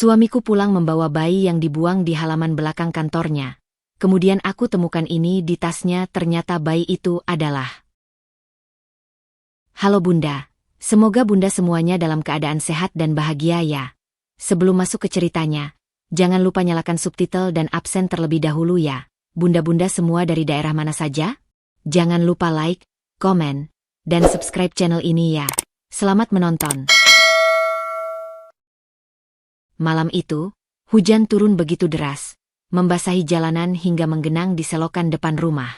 Suamiku pulang membawa bayi yang dibuang di halaman belakang kantornya. Kemudian aku temukan ini di tasnya, ternyata bayi itu adalah... Halo Bunda, semoga Bunda semuanya dalam keadaan sehat dan bahagia ya. Sebelum masuk ke ceritanya, jangan lupa nyalakan subtitle dan absen terlebih dahulu ya. Bunda-bunda semua dari daerah mana saja? Jangan lupa like, komen, dan subscribe channel ini ya. Selamat menonton. Malam itu, hujan turun begitu deras, membasahi jalanan hingga menggenang di selokan depan rumah.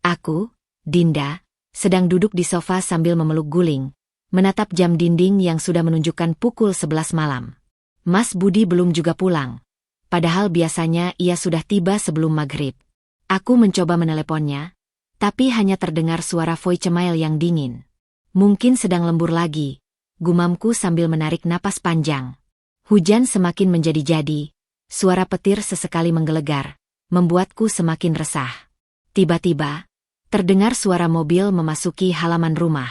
Aku, Dinda, sedang duduk di sofa sambil memeluk guling, menatap jam dinding yang sudah menunjukkan pukul 11 malam. Mas Budi belum juga pulang, padahal biasanya ia sudah tiba sebelum maghrib. Aku mencoba meneleponnya, tapi hanya terdengar suara voicemail yang dingin. Mungkin sedang lembur lagi, gumamku sambil menarik napas panjang. Hujan semakin menjadi-jadi. Suara petir sesekali menggelegar, membuatku semakin resah. Tiba-tiba, terdengar suara mobil memasuki halaman rumah.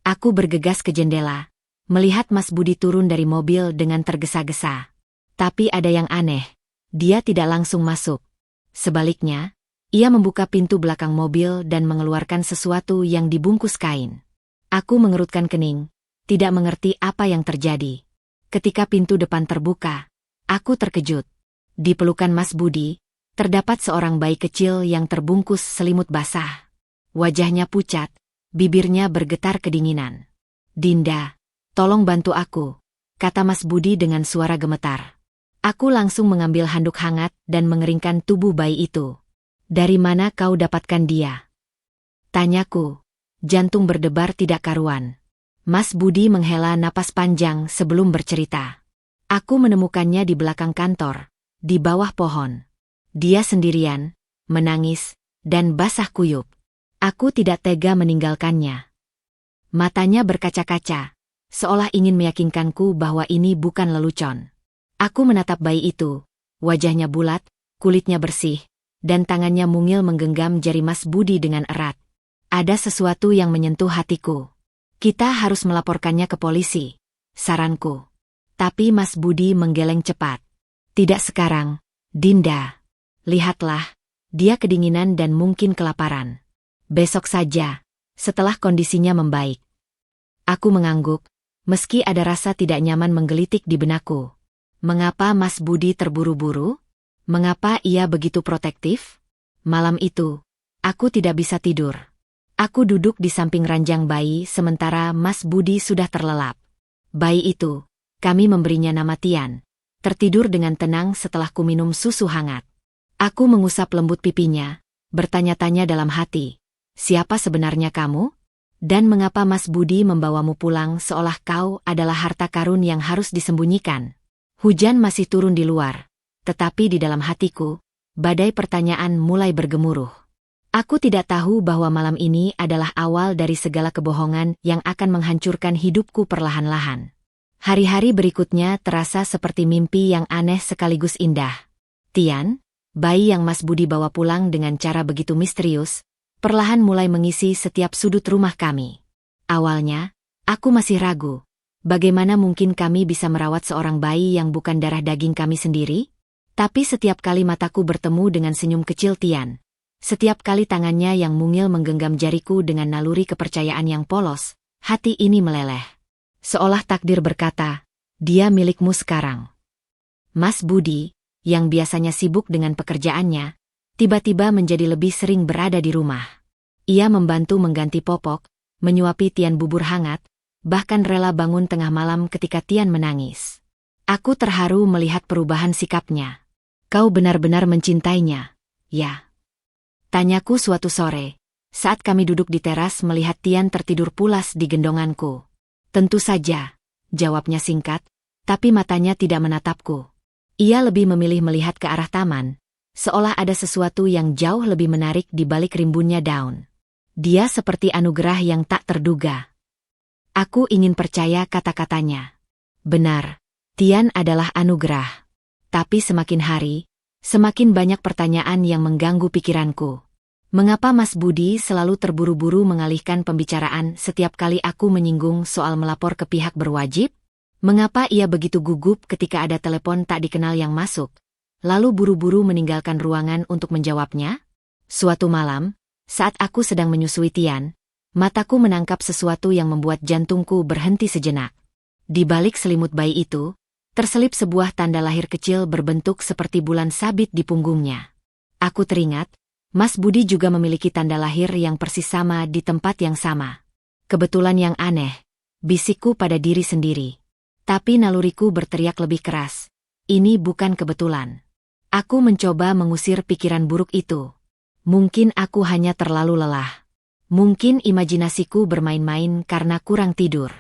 Aku bergegas ke jendela, melihat Mas Budi turun dari mobil dengan tergesa-gesa. Tapi ada yang aneh, dia tidak langsung masuk. Sebaliknya, ia membuka pintu belakang mobil dan mengeluarkan sesuatu yang dibungkus kain. Aku mengerutkan kening, tidak mengerti apa yang terjadi. Ketika pintu depan terbuka, aku terkejut. Di pelukan Mas Budi, terdapat seorang bayi kecil yang terbungkus selimut basah. Wajahnya pucat, bibirnya bergetar kedinginan. "Dinda, tolong bantu aku," kata Mas Budi dengan suara gemetar. Aku langsung mengambil handuk hangat dan mengeringkan tubuh bayi itu. "Dari mana kau dapatkan dia?" tanyaku, jantung berdebar tidak karuan. Mas Budi menghela napas panjang sebelum bercerita. "Aku menemukannya di belakang kantor, di bawah pohon. Dia sendirian, menangis, dan basah kuyup. Aku tidak tega meninggalkannya." Matanya berkaca-kaca, seolah ingin meyakinkanku bahwa ini bukan lelucon. Aku menatap bayi itu, wajahnya bulat, kulitnya bersih, dan tangannya mungil menggenggam jari Mas Budi dengan erat. Ada sesuatu yang menyentuh hatiku. "Kita harus melaporkannya ke polisi," saranku. Tapi Mas Budi menggeleng cepat. "Tidak sekarang, Dinda. Lihatlah, dia kedinginan dan mungkin kelaparan. Besok saja, setelah kondisinya membaik." Aku mengangguk, meski ada rasa tidak nyaman menggelitik di benakku. Mengapa Mas Budi terburu-buru? Mengapa ia begitu protektif? Malam itu, aku tidak bisa tidur. Aku duduk di samping ranjang bayi sementara Mas Budi sudah terlelap. Bayi itu, kami memberinya nama Tian, tertidur dengan tenang setelah kuminum susu hangat. Aku mengusap lembut pipinya, bertanya-tanya dalam hati, "Siapa sebenarnya kamu? Dan mengapa Mas Budi membawamu pulang seolah kau adalah harta karun yang harus disembunyikan?" Hujan masih turun di luar, tetapi di dalam hatiku, badai pertanyaan mulai bergemuruh. Aku tidak tahu bahwa malam ini adalah awal dari segala kebohongan yang akan menghancurkan hidupku perlahan-lahan. Hari-hari berikutnya terasa seperti mimpi yang aneh sekaligus indah. Tian, bayi yang Mas Budi bawa pulang dengan cara begitu misterius, perlahan mulai mengisi setiap sudut rumah kami. Awalnya, aku masih ragu. Bagaimana mungkin kami bisa merawat seorang bayi yang bukan darah daging kami sendiri? Tapi setiap kali mataku bertemu dengan senyum kecil Tian, setiap kali tangannya yang mungil menggenggam jariku dengan naluri kepercayaan yang polos, hati ini meleleh. Seolah takdir berkata, "Dia milikmu sekarang." Mas Budi, yang biasanya sibuk dengan pekerjaannya, tiba-tiba menjadi lebih sering berada di rumah. Ia membantu mengganti popok, menyuapi Tian bubur hangat, bahkan rela bangun tengah malam ketika Tian menangis. Aku terharu melihat perubahan sikapnya. "Kau benar-benar mencintainya, ya?" tanyaku suatu sore, saat kami duduk di teras melihat Tian tertidur pulas di gendonganku. "Tentu saja," jawabnya singkat, tapi matanya tidak menatapku. Ia lebih memilih melihat ke arah taman, seolah ada sesuatu yang jauh lebih menarik di balik rimbunnya daun. Dia seperti anugerah yang tak terduga. Aku ingin percaya kata-katanya. Benar, Tian adalah anugerah. Tapi semakin hari, semakin banyak pertanyaan yang mengganggu pikiranku. Mengapa Mas Budi selalu terburu-buru mengalihkan pembicaraan setiap kali aku menyinggung soal melapor ke pihak berwajib? Mengapa ia begitu gugup ketika ada telepon tak dikenal yang masuk, lalu buru-buru meninggalkan ruangan untuk menjawabnya? Suatu malam, saat aku sedang menyusui Tian, mataku menangkap sesuatu yang membuat jantungku berhenti sejenak. Di balik selimut bayi itu, terselip sebuah tanda lahir kecil berbentuk seperti bulan sabit di punggungnya. Aku teringat, Mas Budi juga memiliki tanda lahir yang persis sama di tempat yang sama. Kebetulan yang aneh, bisikku pada diri sendiri. Tapi naluriku berteriak lebih keras. Ini bukan kebetulan. Aku mencoba mengusir pikiran buruk itu. Mungkin aku hanya terlalu lelah. Mungkin imajinasiku bermain-main karena kurang tidur.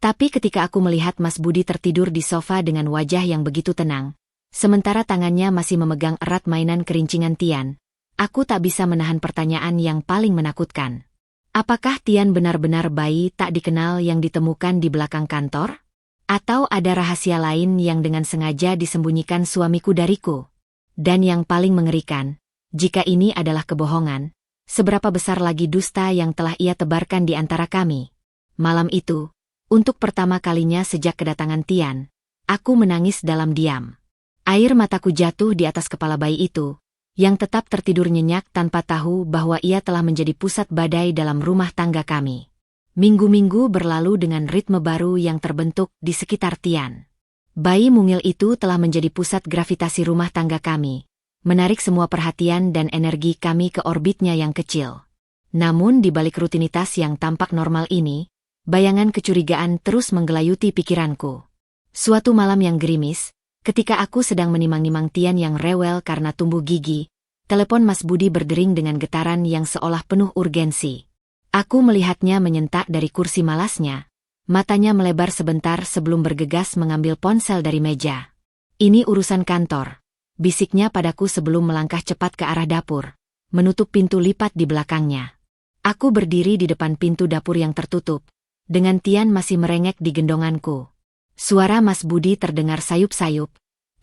Tapi ketika aku melihat Mas Budi tertidur di sofa dengan wajah yang begitu tenang, sementara tangannya masih memegang erat mainan kerincingan Tian, aku tak bisa menahan pertanyaan yang paling menakutkan. Apakah Tian benar-benar bayi tak dikenal yang ditemukan di belakang kantor? Atau ada rahasia lain yang dengan sengaja disembunyikan suamiku dariku? Dan yang paling mengerikan, jika ini adalah kebohongan, seberapa besar lagi dusta yang telah ia tebarkan di antara kami? Malam itu, untuk pertama kalinya sejak kedatangan Tian, aku menangis dalam diam. Air mataku jatuh di atas kepala bayi itu, yang tetap tertidur nyenyak tanpa tahu bahwa ia telah menjadi pusat badai dalam rumah tangga kami. Minggu-minggu berlalu dengan ritme baru yang terbentuk di sekitar Tian. Bayi mungil itu telah menjadi pusat gravitasi rumah tangga kami, menarik semua perhatian dan energi kami ke orbitnya yang kecil. Namun di balik rutinitas yang tampak normal ini, bayangan kecurigaan terus menggelayuti pikiranku. Suatu malam yang gerimis, ketika aku sedang menimang-nimang Tian yang rewel karena tumbuh gigi, telepon Mas Budi berdering dengan getaran yang seolah penuh urgensi. Aku melihatnya menyentak dari kursi malasnya. Matanya melebar sebentar sebelum bergegas mengambil ponsel dari meja. Ini urusan kantor, bisiknya padaku sebelum melangkah cepat ke arah dapur, menutup pintu lipat di belakangnya. Aku berdiri di depan pintu dapur yang tertutup, dengan Tian masih merengek di gendonganku. Suara Mas Budi terdengar sayup-sayup,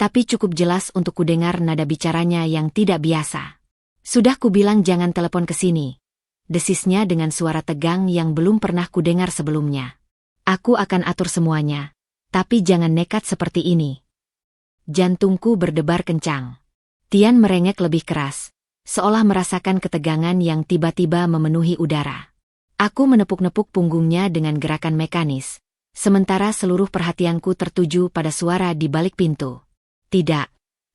tapi cukup jelas untuk kudengar nada bicaranya yang tidak biasa. Sudah kubilang jangan telepon ke sini. Desisnya dengan suara tegang yang belum pernah kudengar sebelumnya. Aku akan atur semuanya, tapi jangan nekat seperti ini. Jantungku berdebar kencang. Tian merengek lebih keras, seolah merasakan ketegangan yang tiba-tiba memenuhi udara. Aku menepuk-nepuk punggungnya dengan gerakan mekanis, sementara seluruh perhatianku tertuju pada suara di balik pintu. Tidak,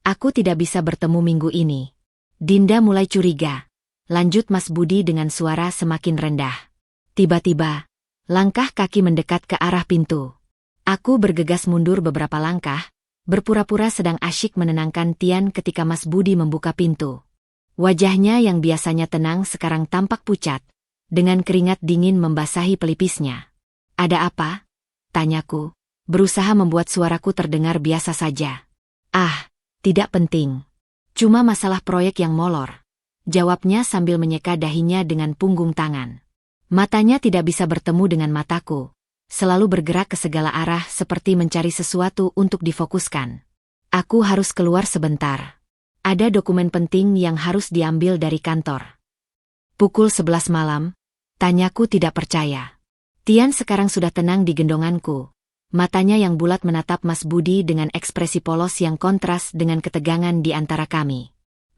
aku tidak bisa bertemu minggu ini. Dinda mulai curiga. Lanjut Mas Budi dengan suara semakin rendah. Tiba-tiba, langkah kaki mendekat ke arah pintu. Aku bergegas mundur beberapa langkah, berpura-pura sedang asyik menenangkan Tian ketika Mas Budi membuka pintu. Wajahnya yang biasanya tenang sekarang tampak pucat, dengan keringat dingin membasahi pelipisnya. Ada apa? Tanyaku, berusaha membuat suaraku terdengar biasa saja. Ah, tidak penting. Cuma masalah proyek yang molor. Jawabnya sambil menyeka dahinya dengan punggung tangan. Matanya tidak bisa bertemu dengan mataku, selalu bergerak ke segala arah seperti mencari sesuatu untuk difokuskan. Aku harus keluar sebentar. Ada dokumen penting yang harus diambil dari kantor. Pukul 11 malam, tanyaku tidak percaya. Tian sekarang sudah tenang di gendonganku. Matanya yang bulat menatap Mas Budi dengan ekspresi polos yang kontras dengan ketegangan di antara kami.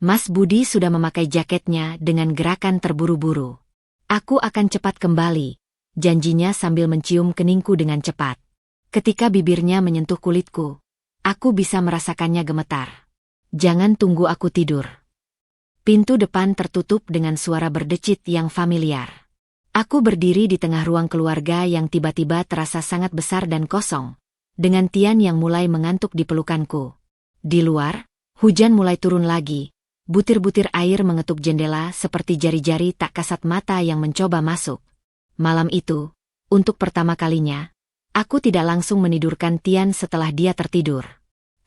Mas Budi sudah memakai jaketnya dengan gerakan terburu-buru. Aku akan cepat kembali, janjinya sambil mencium keningku dengan cepat. Ketika bibirnya menyentuh kulitku, aku bisa merasakannya gemetar. Jangan tunggu aku tidur. Pintu depan tertutup dengan suara berdecit yang familiar. Aku berdiri di tengah ruang keluarga yang tiba-tiba terasa sangat besar dan kosong, dengan Tian yang mulai mengantuk di pelukanku. Di luar, hujan mulai turun lagi. Butir-butir air mengetuk jendela seperti jari-jari tak kasat mata yang mencoba masuk. Malam itu, untuk pertama kalinya, aku tidak langsung menidurkan Tian setelah dia tertidur.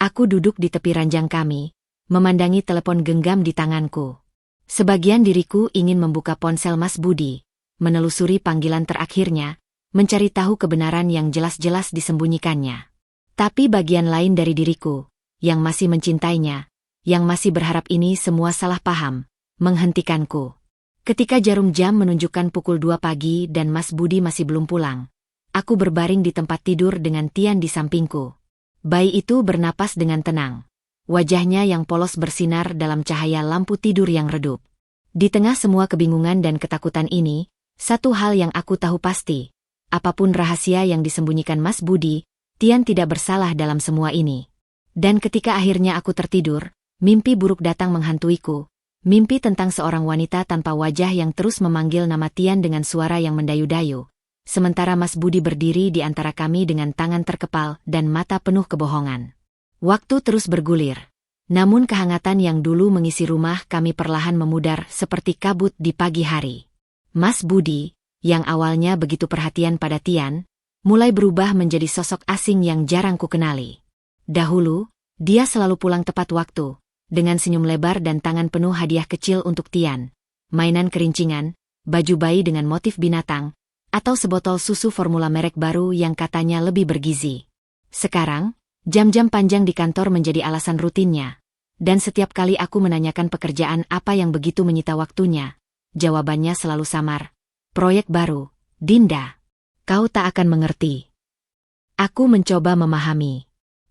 Aku duduk di tepi ranjang kami, memandangi telepon genggam di tanganku. Sebagian diriku ingin membuka ponsel Mas Budi, menelusuri panggilan terakhirnya, mencari tahu kebenaran yang jelas-jelas disembunyikannya. Tapi bagian lain dari diriku, yang masih mencintainya, yang masih berharap ini semua salah paham, menghentikanku. Ketika jarum jam menunjukkan pukul 2 pagi dan Mas Budi masih belum pulang, aku berbaring di tempat tidur dengan Tian di sampingku. Bayi itu bernapas dengan tenang. Wajahnya yang polos bersinar dalam cahaya lampu tidur yang redup. Di tengah semua kebingungan dan ketakutan ini, satu hal yang aku tahu pasti. Apapun rahasia yang disembunyikan Mas Budi, Tian tidak bersalah dalam semua ini. Dan ketika akhirnya aku tertidur, mimpi buruk datang menghantuiku. Mimpi tentang seorang wanita tanpa wajah yang terus memanggil nama Tian dengan suara yang mendayu-dayu. Sementara Mas Budi berdiri di antara kami dengan tangan terkepal dan mata penuh kebohongan. Waktu terus bergulir. Namun kehangatan yang dulu mengisi rumah kami perlahan memudar seperti kabut di pagi hari. Mas Budi, yang awalnya begitu perhatian pada Tian, mulai berubah menjadi sosok asing yang jarang ku kenali. Dahulu, dia selalu pulang tepat waktu, dengan senyum lebar dan tangan penuh hadiah kecil untuk Tian. Mainan kerincingan, baju bayi dengan motif binatang, atau sebotol susu formula merek baru yang katanya lebih bergizi. Sekarang, jam-jam panjang di kantor menjadi alasan rutinnya. Dan setiap kali aku menanyakan pekerjaan apa yang begitu menyita waktunya, jawabannya selalu samar. Proyek baru, Dinda. Kau tak akan mengerti. Aku mencoba memahami.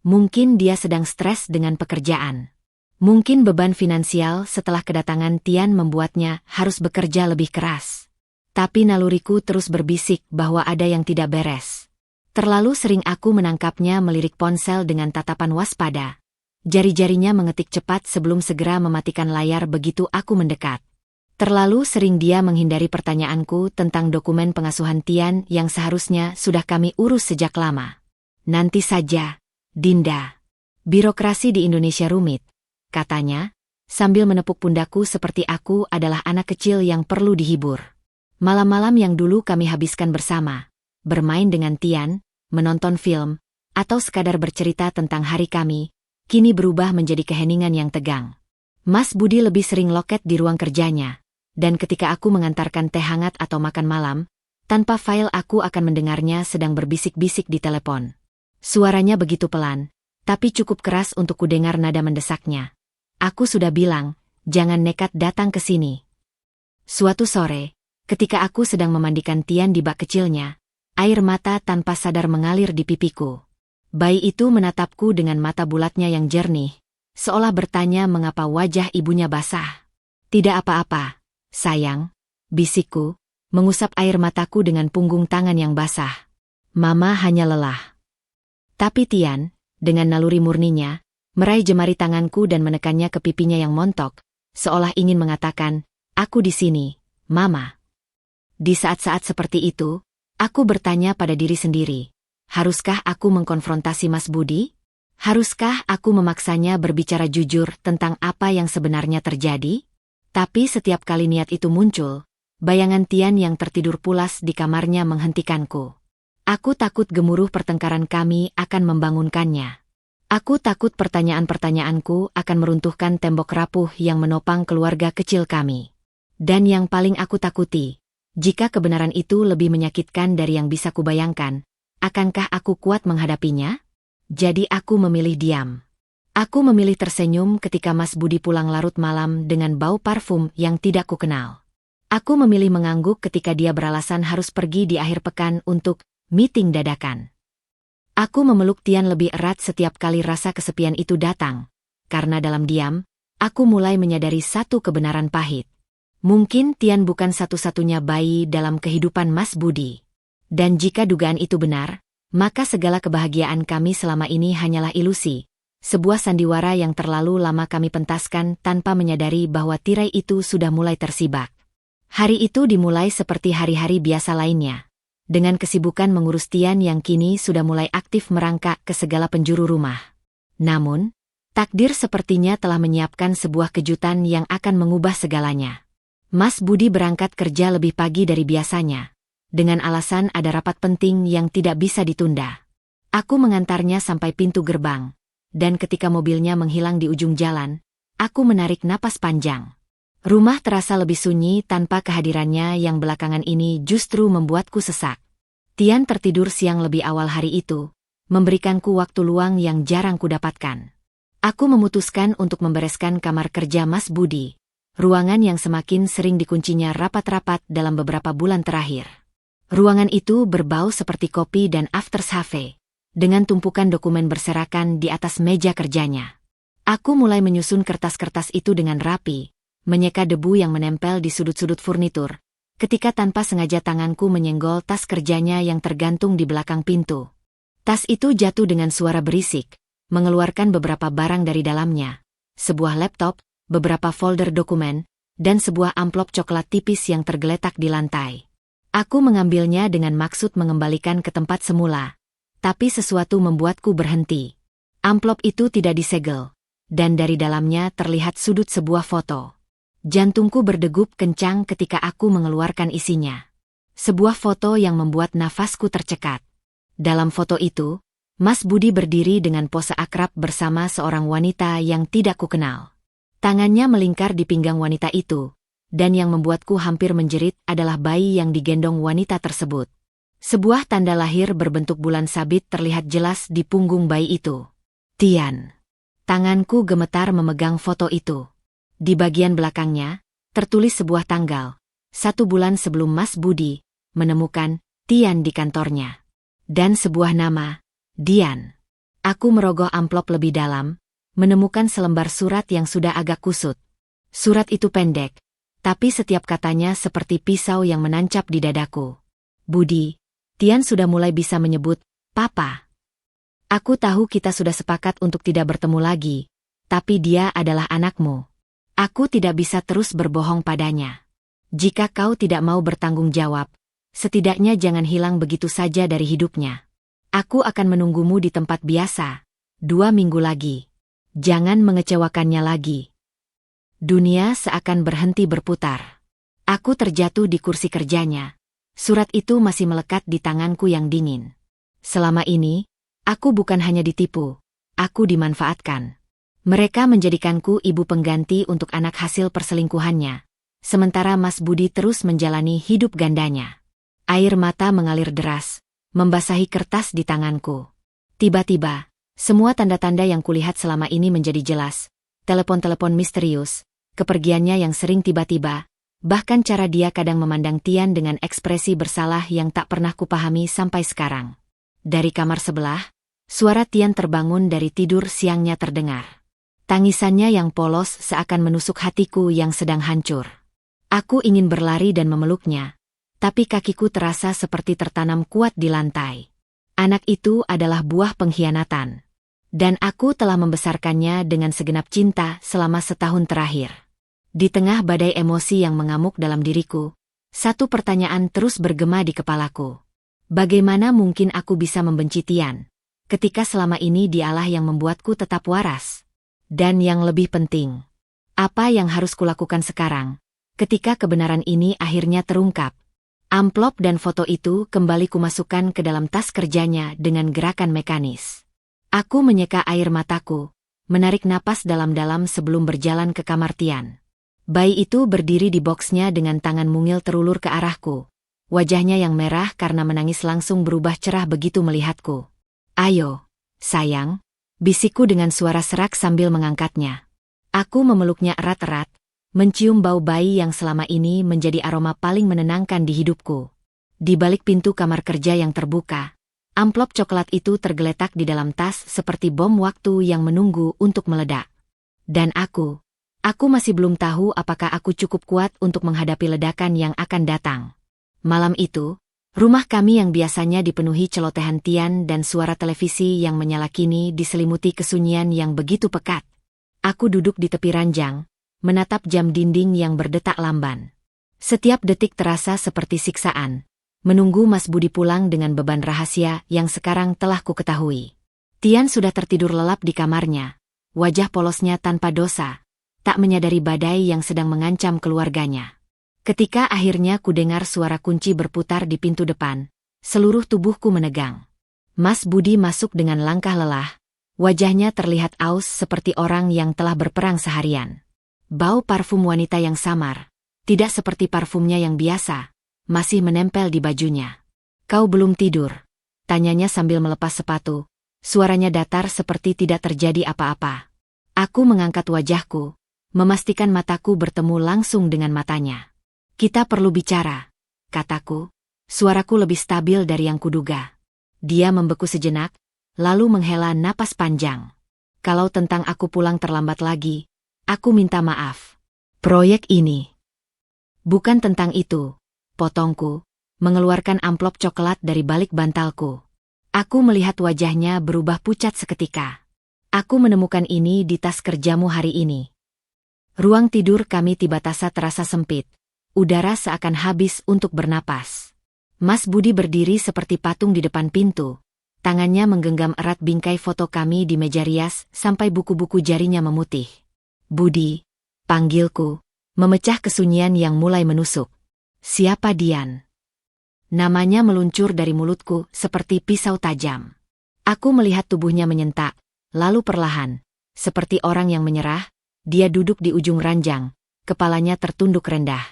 Mungkin dia sedang stres dengan pekerjaan. Mungkin beban finansial setelah kedatangan Tian membuatnya harus bekerja lebih keras. Tapi naluriku terus berbisik bahwa ada yang tidak beres. Terlalu sering aku menangkapnya melirik ponsel dengan tatapan waspada. Jari-jarinya mengetik cepat sebelum segera mematikan layar begitu aku mendekat. Terlalu sering dia menghindari pertanyaanku tentang dokumen pengasuhan Tian yang seharusnya sudah kami urus sejak lama. Nanti saja, Dinda. Birokrasi di Indonesia rumit, katanya, sambil menepuk pundakku seperti aku adalah anak kecil yang perlu dihibur. Malam-malam yang dulu kami habiskan bersama, bermain dengan Tian, menonton film, atau sekadar bercerita tentang hari kami, kini berubah menjadi keheningan yang tegang. Mas Budi lebih sering loket di ruang kerjanya, dan ketika aku mengantarkan teh hangat atau makan malam, tanpa fail aku akan mendengarnya sedang berbisik-bisik di telepon. Suaranya begitu pelan, tapi cukup keras untuk kudengar nada mendesaknya. Aku sudah bilang, jangan nekat datang ke sini. Suatu sore, ketika aku sedang memandikan Tian di bak kecilnya, air mata tanpa sadar mengalir di pipiku. Bayi itu menatapku dengan mata bulatnya yang jernih, seolah bertanya mengapa wajah ibunya basah. Tidak apa-apa, sayang, bisikku, mengusap air mataku dengan punggung tangan yang basah. Mama hanya lelah. Tapi Tian, dengan naluri murninya, meraih jemari tanganku dan menekannya ke pipinya yang montok, seolah ingin mengatakan, aku di sini, Mama. Di saat-saat seperti itu, aku bertanya pada diri sendiri, haruskah aku mengkonfrontasi Mas Budi? Haruskah aku memaksanya berbicara jujur tentang apa yang sebenarnya terjadi? Tapi setiap kali niat itu muncul, bayangan Tian yang tertidur pulas di kamarnya menghentikanku. Aku takut gemuruh pertengkaran kami akan membangunkannya. Aku takut pertanyaan-pertanyaanku akan meruntuhkan tembok rapuh yang menopang keluarga kecil kami. Dan yang paling aku takuti, jika kebenaran itu lebih menyakitkan dari yang bisa kubayangkan, akankah aku kuat menghadapinya? Jadi aku memilih diam. Aku memilih tersenyum ketika Mas Budi pulang larut malam dengan bau parfum yang tidak kukenal. Aku memilih mengangguk ketika dia beralasan harus pergi di akhir pekan untuk meeting dadakan. Aku memeluk Tian lebih erat setiap kali rasa kesepian itu datang, karena dalam diam, aku mulai menyadari satu kebenaran pahit. Mungkin Tian bukan satu-satunya bayi dalam kehidupan Mas Budi. Dan jika dugaan itu benar, maka segala kebahagiaan kami selama ini hanyalah ilusi, sebuah sandiwara yang terlalu lama kami pentaskan tanpa menyadari bahwa tirai itu sudah mulai tersibak. Hari itu dimulai seperti hari-hari biasa lainnya, dengan kesibukan mengurus Tian yang kini sudah mulai aktif merangkak ke segala penjuru rumah. Namun, takdir sepertinya telah menyiapkan sebuah kejutan yang akan mengubah segalanya. Mas Budi berangkat kerja lebih pagi dari biasanya, dengan alasan ada rapat penting yang tidak bisa ditunda. Aku mengantarnya sampai pintu gerbang, dan ketika mobilnya menghilang di ujung jalan, aku menarik napas panjang. Rumah terasa lebih sunyi tanpa kehadirannya yang belakangan ini justru membuatku sesak. Tian tertidur siang lebih awal hari itu, memberikanku waktu luang yang jarang kudapatkan. Aku memutuskan untuk membereskan kamar kerja Mas Budi, ruangan yang semakin sering dikuncinya rapat-rapat dalam beberapa bulan terakhir. Ruangan itu berbau seperti kopi dan aftershave, dengan tumpukan dokumen berserakan di atas meja kerjanya. Aku mulai menyusun kertas-kertas itu dengan rapi, menyeka debu yang menempel di sudut-sudut furnitur, ketika tanpa sengaja tanganku menyenggol tas kerjanya yang tergantung di belakang pintu. Tas itu jatuh dengan suara berisik, mengeluarkan beberapa barang dari dalamnya, sebuah laptop, beberapa folder dokumen, dan sebuah amplop coklat tipis yang tergeletak di lantai. Aku mengambilnya dengan maksud mengembalikan ke tempat semula, tapi sesuatu membuatku berhenti. Amplop itu tidak disegel, dan dari dalamnya terlihat sudut sebuah foto. Jantungku berdegup kencang ketika aku mengeluarkan isinya. Sebuah foto yang membuat nafasku tercekat. Dalam foto itu, Mas Budi berdiri dengan pose akrab bersama seorang wanita yang tidak kukenal. Tangannya melingkar di pinggang wanita itu, dan yang membuatku hampir menjerit adalah bayi yang digendong wanita tersebut. Sebuah tanda lahir berbentuk bulan sabit terlihat jelas di punggung bayi itu. Tian. Tanganku gemetar memegang foto itu. Di bagian belakangnya, tertulis sebuah tanggal, 1 bulan sebelum Mas Budi menemukan Tian di kantornya. Dan sebuah nama, Dian. Aku merogoh amplop lebih dalam, menemukan selembar surat yang sudah agak kusut. Surat itu pendek, tapi setiap katanya seperti pisau yang menancap di dadaku. Budi, Tian sudah mulai bisa menyebut Papa. Aku tahu kita sudah sepakat untuk tidak bertemu lagi, tapi dia adalah anakmu. Aku tidak bisa terus berbohong padanya. Jika kau tidak mau bertanggung jawab, setidaknya jangan hilang begitu saja dari hidupnya. Aku akan menunggumu di tempat biasa, 2 minggu lagi. Jangan mengecewakannya lagi. Dunia seakan berhenti berputar. Aku terjatuh di kursi kerjanya. Surat itu masih melekat di tanganku yang dingin. Selama ini, aku bukan hanya ditipu, aku dimanfaatkan. Mereka menjadikanku ibu pengganti untuk anak hasil perselingkuhannya, sementara Mas Budi terus menjalani hidup gandanya. Air mata mengalir deras, membasahi kertas di tanganku. Tiba-tiba, semua tanda-tanda yang kulihat selama ini menjadi jelas. Telepon-telepon misterius, kepergiannya yang sering tiba-tiba, bahkan cara dia kadang memandang Tian dengan ekspresi bersalah yang tak pernah kupahami sampai sekarang. Dari kamar sebelah, suara Tian terbangun dari tidur siangnya terdengar. Tangisannya yang polos seakan menusuk hatiku yang sedang hancur. Aku ingin berlari dan memeluknya, tapi kakiku terasa seperti tertanam kuat di lantai. Anak itu adalah buah pengkhianatan. Dan aku telah membesarkannya dengan segenap cinta selama setahun terakhir. Di tengah badai emosi yang mengamuk dalam diriku, satu pertanyaan terus bergema di kepalaku. Bagaimana mungkin aku bisa membenci Tian, ketika selama ini dialah yang membuatku tetap waras? Dan yang lebih penting, apa yang harus kulakukan sekarang, ketika kebenaran ini akhirnya terungkap? Amplop dan foto itu kembali kumasukkan ke dalam tas kerjanya dengan gerakan mekanis. Aku menyeka air mataku, menarik napas dalam-dalam sebelum berjalan ke kamar Tian. Bayi itu berdiri di boksnya dengan tangan mungil terulur ke arahku. Wajahnya yang merah karena menangis langsung berubah cerah begitu melihatku. Ayo, sayang, bisikku dengan suara serak sambil mengangkatnya. Aku memeluknya erat-erat, mencium bau bayi yang selama ini menjadi aroma paling menenangkan di hidupku. Di balik pintu kamar kerja yang terbuka, amplop coklat itu tergeletak di dalam tas seperti bom waktu yang menunggu untuk meledak. Dan aku masih belum tahu apakah aku cukup kuat untuk menghadapi ledakan yang akan datang. Malam itu, rumah kami yang biasanya dipenuhi celotehan Tian dan suara televisi yang menyala kini diselimuti kesunyian yang begitu pekat. Aku duduk di tepi ranjang, menatap jam dinding yang berdetak lamban. Setiap detik terasa seperti siksaan, menunggu Mas Budi pulang dengan beban rahasia yang sekarang telah kuketahui. Tian sudah tertidur lelap di kamarnya, wajah polosnya tanpa dosa, tak menyadari badai yang sedang mengancam keluarganya. Ketika akhirnya kudengar suara kunci berputar di pintu depan, seluruh tubuhku menegang. Mas Budi masuk dengan langkah lelah, wajahnya terlihat aus seperti orang yang telah berperang seharian. Bau parfum wanita yang samar, tidak seperti parfumnya yang biasa, masih menempel di bajunya. Kau belum tidur? Tanyanya sambil melepas sepatu, suaranya datar seperti tidak terjadi apa-apa. Aku mengangkat wajahku, memastikan mataku bertemu langsung dengan matanya. Kita perlu bicara, kataku. Suaraku lebih stabil dari yang kuduga. Dia membeku sejenak, lalu menghela napas panjang. Kalau tentang aku pulang terlambat lagi, aku minta maaf. Proyek ini bukan tentang itu, potongku, mengeluarkan amplop coklat dari balik bantalku. Aku melihat wajahnya berubah pucat seketika. Aku menemukan ini di tas kerjamu hari ini. Ruang tidur kami tiba-tiba terasa sempit. Udara seakan habis untuk bernapas. Mas Budi berdiri seperti patung di depan pintu. Tangannya menggenggam erat bingkai foto kami di meja rias sampai buku-buku jarinya memutih. Budi, panggilku, memecah kesunyian yang mulai menusuk. Siapa Dian? Namanya meluncur dari mulutku seperti pisau tajam. Aku melihat tubuhnya menyentak, lalu perlahan, seperti orang yang menyerah, dia duduk di ujung ranjang, kepalanya tertunduk rendah.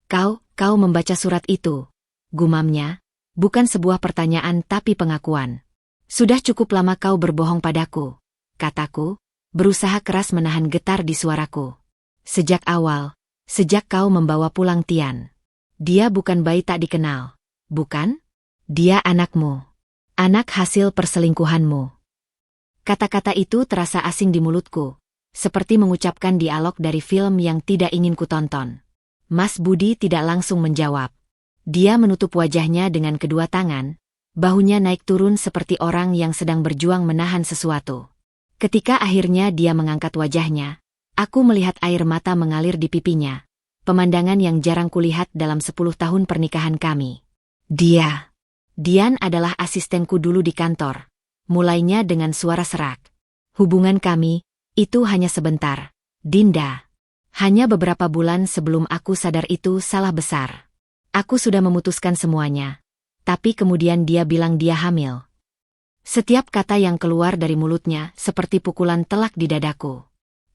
Kau membaca surat itu, gumamnya, bukan sebuah pertanyaan tapi pengakuan. Sudah cukup lama kau berbohong padaku, kataku, berusaha keras menahan getar di suaraku. Sejak awal, sejak kau membawa pulang Tian. Dia bukan bayi tak dikenal, bukan? Dia anakmu. Anak hasil perselingkuhanmu. Kata-kata itu terasa asing di mulutku, seperti mengucapkan dialog dari film yang tidak ingin kutonton. Mas Budi tidak langsung menjawab. Dia menutup wajahnya dengan kedua tangan, bahunya naik turun seperti orang yang sedang berjuang menahan sesuatu. Ketika akhirnya dia mengangkat wajahnya, aku melihat air mata mengalir di pipinya, pemandangan yang jarang kulihat dalam 10 tahun pernikahan kami. Dian adalah asistenku dulu di kantor, mulainya dengan suara serak. Hubungan kami, itu hanya sebentar, Dinda. Hanya beberapa bulan sebelum aku sadar itu salah besar. Aku sudah memutuskan semuanya, tapi kemudian dia bilang dia hamil. Setiap kata yang keluar dari mulutnya seperti pukulan telak di dadaku.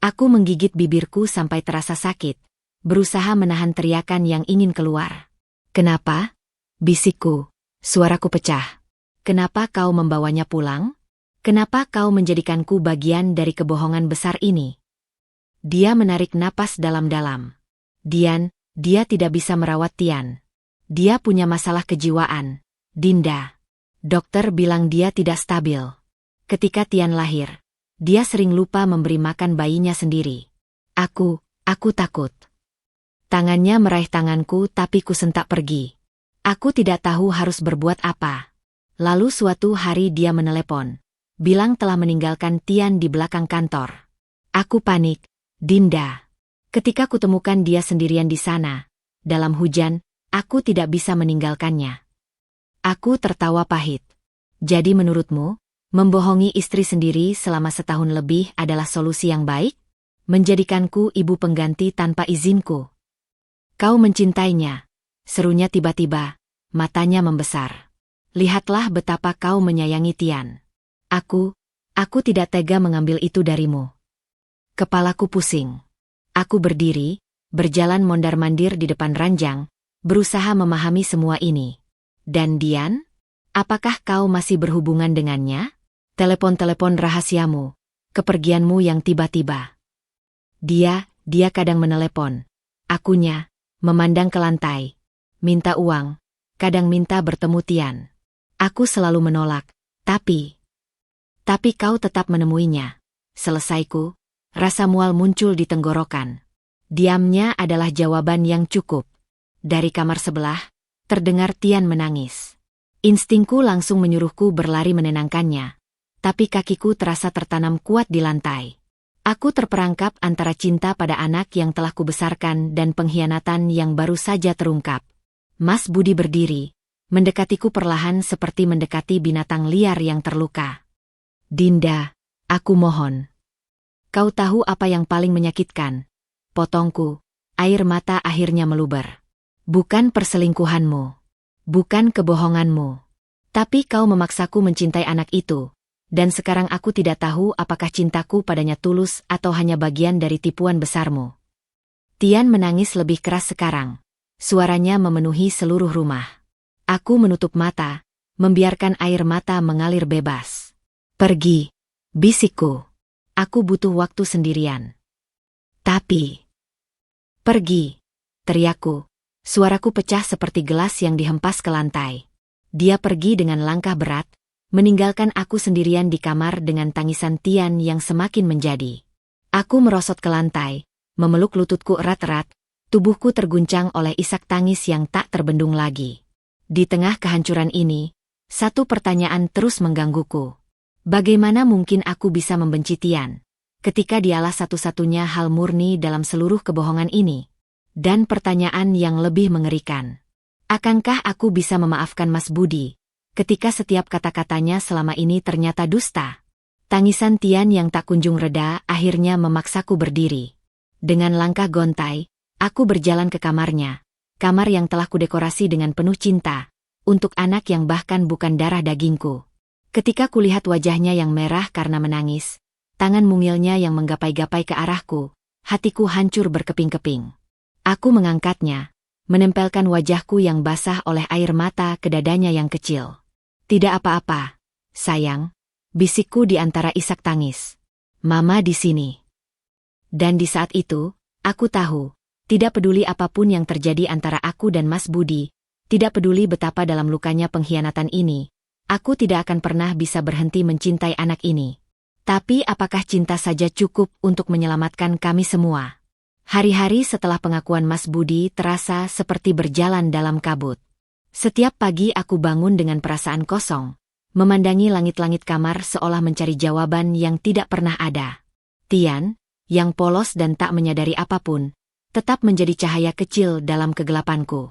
Aku menggigit bibirku sampai terasa sakit, berusaha menahan teriakan yang ingin keluar. Kenapa? Bisikku, suaraku pecah. Kenapa kau membawanya pulang? Kenapa kau menjadikanku bagian dari kebohongan besar ini? Dia menarik napas dalam-dalam. Dia tidak bisa merawat Tian. Dia punya masalah kejiwaan, Dinda. Dokter bilang dia tidak stabil. Ketika Tian lahir, dia sering lupa memberi makan bayinya sendiri. Aku takut. Tangannya meraih tanganku tapi kusentak pergi. Aku tidak tahu harus berbuat apa. Lalu suatu hari dia menelepon, bilang telah meninggalkan Tian di belakang kantor. Aku panik. Dinda. Ketika kutemukan dia sendirian di sana, dalam hujan, aku tidak bisa meninggalkannya. Aku tertawa pahit. Jadi menurutmu, membohongi istri sendiri selama setahun lebih adalah solusi yang baik? Menjadikanku ibu pengganti tanpa izinku. Kau mencintainya, serunya tiba-tiba, matanya membesar. Lihatlah betapa kau menyayangi Tian. Aku tidak tega mengambil itu darimu. Kepalaku pusing. Aku berdiri, berjalan mondar-mandir di depan ranjang, berusaha memahami semua ini. Dan Dian? Apakah kau masih berhubungan dengannya? Telepon-telepon rahasiamu, kepergianmu yang tiba-tiba. Dia kadang menelepon. Akunya, memandang ke lantai. Minta uang, kadang minta bertemu Tian. Aku selalu menolak, tapi kau tetap menemuinya. Selesaiku. Rasa mual muncul di tenggorokan. Diamnya adalah jawaban yang cukup. Dari kamar sebelah, terdengar Tian menangis. Instingku langsung menyuruhku berlari menenangkannya. Tapi kakiku terasa tertanam kuat di lantai. Aku terperangkap antara cinta pada anak yang telah kubesarkan dan pengkhianatan yang baru saja terungkap. Mas Budi berdiri, mendekatiku perlahan seperti mendekati binatang liar yang terluka. Dinda, aku mohon. Kau tahu apa yang paling menyakitkan? Potongku, air mata akhirnya meluber. Bukan perselingkuhanmu. Bukan kebohonganmu. Tapi kau memaksaku mencintai anak itu. Dan sekarang aku tidak tahu apakah cintaku padanya tulus atau hanya bagian dari tipuan besarmu. Tian menangis lebih keras sekarang. Suaranya memenuhi seluruh rumah. Aku menutup mata, membiarkan air mata mengalir bebas. Pergi, bisikku. Aku butuh waktu sendirian. Tapi, pergi, teriakku, Suaraku pecah seperti gelas yang dihempas ke lantai. Dia pergi dengan langkah berat, meninggalkan aku sendirian di kamar dengan tangisan Tian yang semakin menjadi. Aku merosot ke lantai, memeluk lututku erat-erat, tubuhku terguncang oleh isak tangis yang tak terbendung lagi. Di tengah kehancuran ini, satu pertanyaan terus menggangguku. Bagaimana mungkin aku bisa membenci Tian, ketika dialah satu-satunya hal murni dalam seluruh kebohongan ini? Dan pertanyaan yang lebih mengerikan. Akankah aku bisa memaafkan Mas Budi, ketika setiap kata-katanya selama ini ternyata dusta? Tangisan Tian yang tak kunjung reda akhirnya memaksaku berdiri. Dengan langkah gontai, aku berjalan ke kamarnya, kamar yang telah kudekorasi dengan penuh cinta, untuk anak yang bahkan bukan darah dagingku. Ketika kulihat wajahnya yang merah karena menangis, tangan mungilnya yang menggapai-gapai ke arahku, hatiku hancur berkeping-keping. Aku mengangkatnya, menempelkan wajahku yang basah oleh air mata ke dadanya yang kecil. Tidak apa-apa, sayang, bisikku di antara isak tangis. Mama di sini. Dan di saat itu, aku tahu, tidak peduli apapun yang terjadi antara aku dan Mas Budi, tidak peduli betapa dalam lukanya pengkhianatan ini, aku tidak akan pernah bisa berhenti mencintai anak ini. Tapi apakah cinta saja cukup untuk menyelamatkan kami semua? Hari-hari setelah pengakuan Mas Budi terasa seperti berjalan dalam kabut. Setiap pagi aku bangun dengan perasaan kosong, memandangi langit-langit kamar seolah mencari jawaban yang tidak pernah ada. Tian, yang polos dan tak menyadari apapun, tetap menjadi cahaya kecil dalam kegelapanku.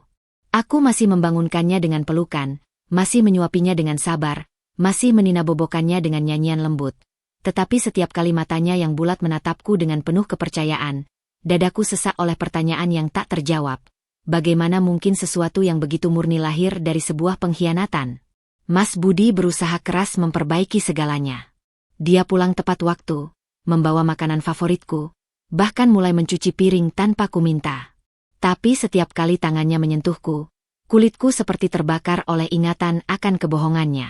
Aku masih membangunkannya dengan pelukan, masih menyuapinya dengan sabar, masih meninabobokannya dengan nyanyian lembut. Tetapi setiap kali matanya yang bulat menatapku dengan penuh kepercayaan, dadaku sesak oleh pertanyaan yang tak terjawab. Bagaimana mungkin sesuatu yang begitu murni lahir dari sebuah pengkhianatan? Mas Budi berusaha keras memperbaiki segalanya. Dia pulang tepat waktu, membawa makanan favoritku, bahkan mulai mencuci piring tanpa ku minta. Tapi setiap kali tangannya menyentuhku, kulitku seperti terbakar oleh ingatan akan kebohongannya.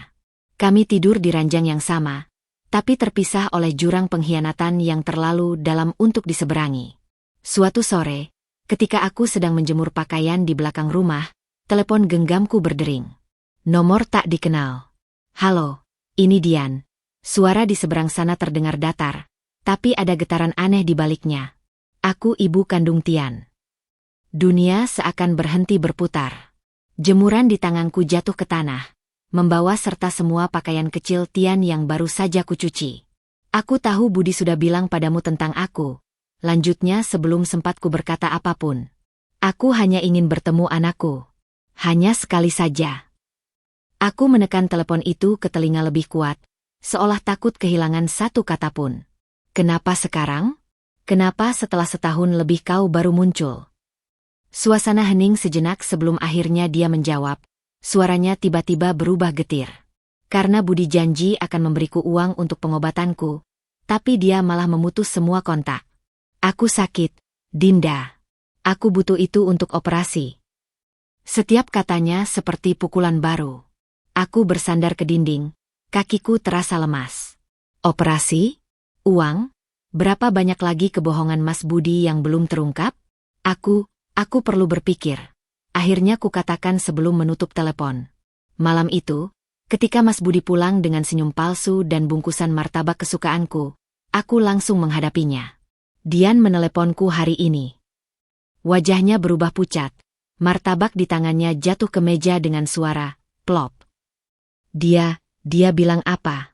Kami tidur di ranjang yang sama, tapi terpisah oleh jurang pengkhianatan yang terlalu dalam untuk diseberangi. Suatu sore, ketika aku sedang menjemur pakaian di belakang rumah, telepon genggamku berdering. Nomor tak dikenal. Halo, ini Dian. Suara di seberang sana terdengar datar, tapi ada getaran aneh di baliknya. Aku ibu kandung Tian. Dunia seakan berhenti berputar. Jemuran di tanganku jatuh ke tanah, membawa serta semua pakaian kecil Tian yang baru saja kucuci. Aku tahu Budi sudah bilang padamu tentang aku. Lanjutnya sebelum sempat ku berkata apapun. Aku hanya ingin bertemu anakku. Hanya sekali saja. Aku menekan telepon itu ke telinga lebih kuat, seolah takut kehilangan satu kata pun. Kenapa sekarang? Kenapa setelah setahun lebih kau baru muncul? Suasana hening sejenak sebelum akhirnya dia menjawab. Suaranya tiba-tiba berubah getir. Karena Budi janji akan memberiku uang untuk pengobatanku, tapi dia malah memutus semua kontak. Aku sakit, Dinda. Aku butuh itu untuk operasi. Setiap katanya seperti pukulan baru. Aku bersandar ke dinding, kakiku terasa lemas. Operasi? Uang? Berapa banyak lagi kebohongan Mas Budi yang belum terungkap? Aku perlu berpikir. Akhirnya kukatakan sebelum menutup telepon. Malam itu, ketika Mas Budi pulang dengan senyum palsu dan bungkusan martabak kesukaanku, aku langsung menghadapinya. Dian meneleponku hari ini. Wajahnya berubah pucat. Martabak di tangannya jatuh ke meja dengan suara plop. Dia bilang apa?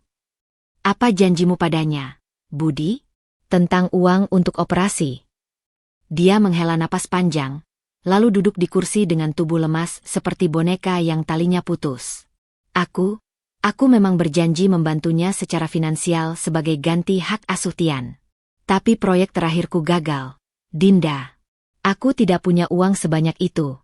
Apa janjimu padanya, Budi? Tentang uang untuk operasi. Dia menghela napas panjang, lalu duduk di kursi dengan tubuh lemas seperti boneka yang talinya putus. Aku memang berjanji membantunya secara finansial sebagai ganti hak asuh Tian. Tapi proyek terakhirku gagal, Dinda. Aku tidak punya uang sebanyak itu.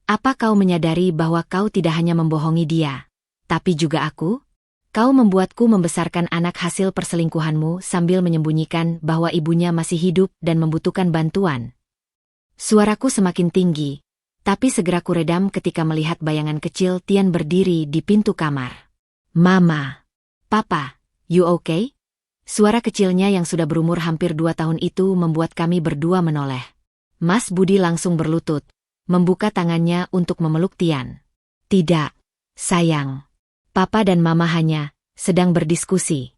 Apa kau menyadari bahwa kau tidak hanya membohongi dia, tapi juga aku? Kau membuatku membesarkan anak hasil perselingkuhanmu sambil menyembunyikan bahwa ibunya masih hidup dan membutuhkan bantuan. Suaraku semakin tinggi, tapi segera kuredam ketika melihat bayangan kecil Tian berdiri di pintu kamar. Mama. Papa, you okay? Suara kecilnya yang sudah berumur hampir 2 tahun itu membuat kami berdua menoleh. Mas Budi langsung berlutut, membuka tangannya untuk memeluk Tian. Tidak, sayang. Papa dan Mama hanya sedang berdiskusi.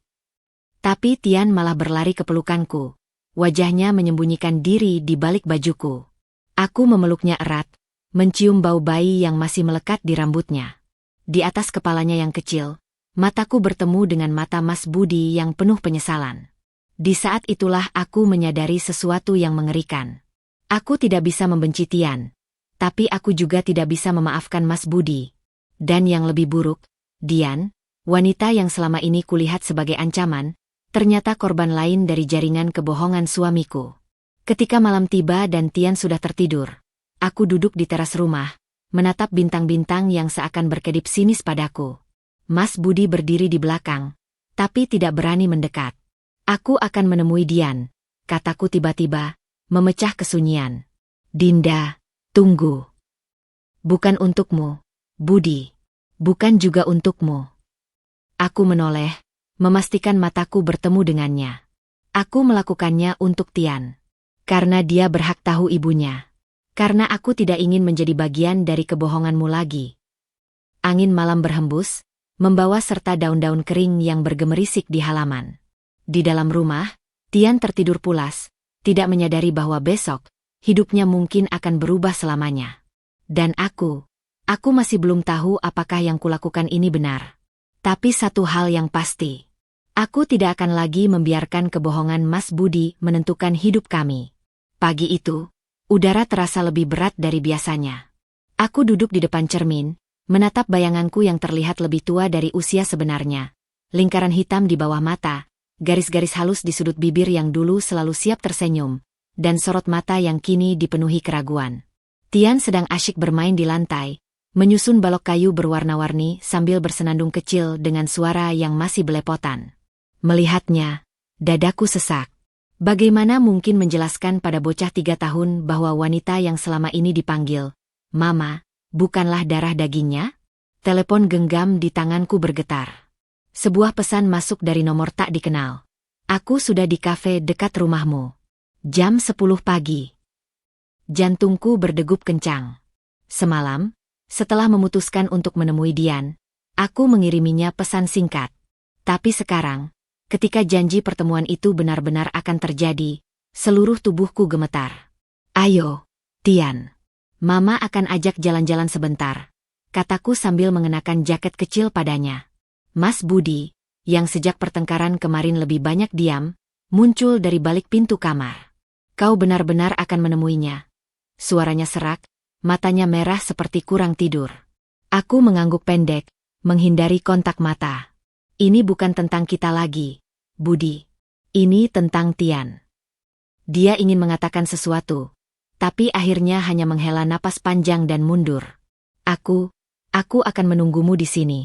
Tapi Tian malah berlari ke pelukanku. Wajahnya menyembunyikan diri di balik bajuku. Aku memeluknya erat, mencium bau bayi yang masih melekat di rambutnya. Di atas kepalanya yang kecil, mataku bertemu dengan mata Mas Budi yang penuh penyesalan. Di saat itulah aku menyadari sesuatu yang mengerikan. Aku tidak bisa membenci Tian, tapi aku juga tidak bisa memaafkan Mas Budi. Dan yang lebih buruk, Dian, wanita yang selama ini kulihat sebagai ancaman, ternyata korban lain dari jaringan kebohongan suamiku. Ketika malam tiba dan Tian sudah tertidur, aku duduk di teras rumah, menatap bintang-bintang yang seakan berkedip sinis padaku. Mas Budi berdiri di belakang, tapi tidak berani mendekat. Aku akan menemui Dian, kataku tiba-tiba, memecah kesunyian. Dinda, tunggu. Bukan untukmu, Budi. Bukan juga untukmu. Aku menoleh, memastikan mataku bertemu dengannya. Aku melakukannya untuk Tian. Karena dia berhak tahu ibunya. Karena aku tidak ingin menjadi bagian dari kebohonganmu lagi. Angin malam berhembus, membawa serta daun-daun kering yang bergemerisik di halaman. Di dalam rumah, Tian tertidur pulas, tidak menyadari bahwa besok, hidupnya mungkin akan berubah selamanya. Dan aku masih belum tahu apakah yang kulakukan ini benar. Tapi satu hal yang pasti, aku tidak akan lagi membiarkan kebohongan Mas Budi menentukan hidup kami. Pagi itu, udara terasa lebih berat dari biasanya. Aku duduk di depan cermin, menatap bayanganku yang terlihat lebih tua dari usia sebenarnya. Lingkaran hitam di bawah mata, garis-garis halus di sudut bibir yang dulu selalu siap tersenyum, dan sorot mata yang kini dipenuhi keraguan. Tian sedang asyik bermain di lantai, menyusun balok kayu berwarna-warni sambil bersenandung kecil dengan suara yang masih belepotan. Melihatnya, dadaku sesak. Bagaimana mungkin menjelaskan pada bocah 3 tahun bahwa wanita yang selama ini dipanggil Mama, bukanlah darah dagingnya? Telepon genggam di tanganku bergetar. Sebuah pesan masuk dari nomor tak dikenal. Aku sudah di kafe dekat rumahmu. Jam 10 pagi. Jantungku berdegup kencang. Semalam, setelah memutuskan untuk menemui Dian, aku mengiriminya pesan singkat. Tapi sekarang, ketika janji pertemuan itu benar-benar akan terjadi, seluruh tubuhku gemetar. Ayo, Tian. Mama akan ajak jalan-jalan sebentar, kataku sambil mengenakan jaket kecil padanya. Mas Budi, yang sejak pertengkaran kemarin lebih banyak diam, muncul dari balik pintu kamar. Kau benar-benar akan menemuinya. Suaranya serak, matanya merah seperti kurang tidur. Aku mengangguk pendek, menghindari kontak mata. Ini bukan tentang kita lagi, Budi. Ini tentang Tian. Dia ingin mengatakan sesuatu, tapi akhirnya hanya menghela napas panjang dan mundur. Aku akan menunggumu di sini.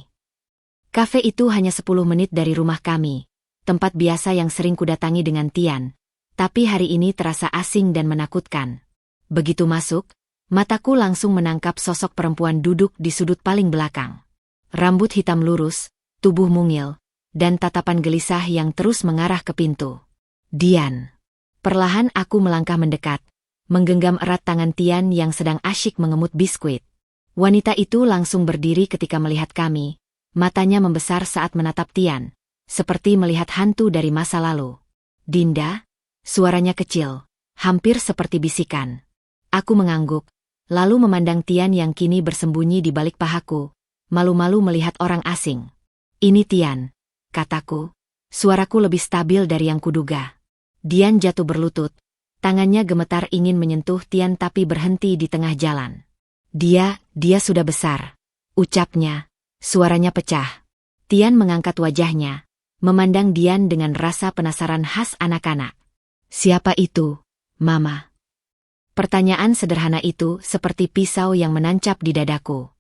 Kafe itu hanya 10 menit dari rumah kami, tempat biasa yang sering kudatangi dengan Tian, tapi hari ini terasa asing dan menakutkan. Begitu masuk, mataku langsung menangkap sosok perempuan duduk di sudut paling belakang. Rambut hitam lurus, tubuh mungil, dan tatapan gelisah yang terus mengarah ke pintu. Dian. Perlahan aku melangkah mendekat, menggenggam erat tangan Tian yang sedang asyik mengemut biskuit. Wanita itu langsung berdiri ketika melihat kami, matanya membesar saat menatap Tian, seperti melihat hantu dari masa lalu. Dinda, suaranya kecil, hampir seperti bisikan. Aku mengangguk, lalu memandang Tian yang kini bersembunyi di balik pahaku, malu-malu melihat orang asing. Ini Tian, kataku, suaraku lebih stabil dari yang kuduga. Dian jatuh berlutut, tangannya gemetar ingin menyentuh Tian tapi berhenti di tengah jalan. Dia sudah besar, ucapnya, suaranya pecah. Tian mengangkat wajahnya, memandang Dian dengan rasa penasaran khas anak-anak. Siapa itu, Mama? Pertanyaan sederhana itu seperti pisau yang menancap di dadaku.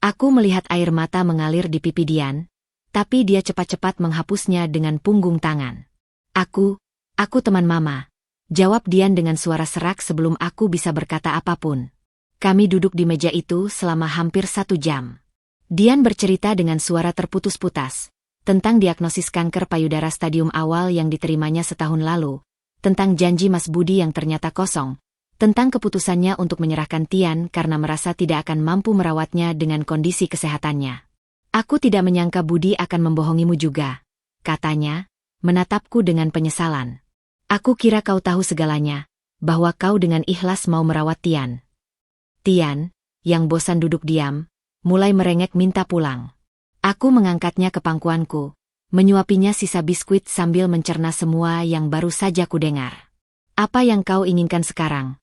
Aku melihat air mata mengalir di pipi Dian, tapi dia cepat-cepat menghapusnya dengan punggung tangan. Aku teman Mama, jawab Dian dengan suara serak sebelum aku bisa berkata apapun. Kami duduk di meja itu selama hampir 1 jam. Dian bercerita dengan suara terputus-putus tentang diagnosis kanker payudara stadium awal yang diterimanya setahun lalu, tentang janji Mas Budi yang ternyata kosong, tentang keputusannya untuk menyerahkan Tian karena merasa tidak akan mampu merawatnya dengan kondisi kesehatannya. Aku tidak menyangka Budi akan membohongimu juga, katanya, menatapku dengan penyesalan. Aku kira kau tahu segalanya, bahwa kau dengan ikhlas mau merawat Tian. Tian, yang bosan duduk diam, mulai merengek minta pulang. Aku mengangkatnya ke pangkuanku, menyuapinya sisa biskuit sambil mencerna semua yang baru saja kudengar. Apa yang kau inginkan sekarang?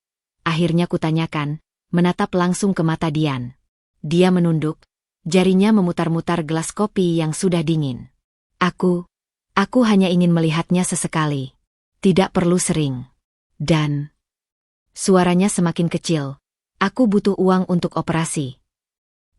Akhirnya kutanyakan, menatap langsung ke mata Dian. Dia menunduk, jarinya memutar-mutar gelas kopi yang sudah dingin. Aku hanya ingin melihatnya sesekali. Tidak perlu sering. Dan suaranya semakin kecil. Aku butuh uang untuk operasi.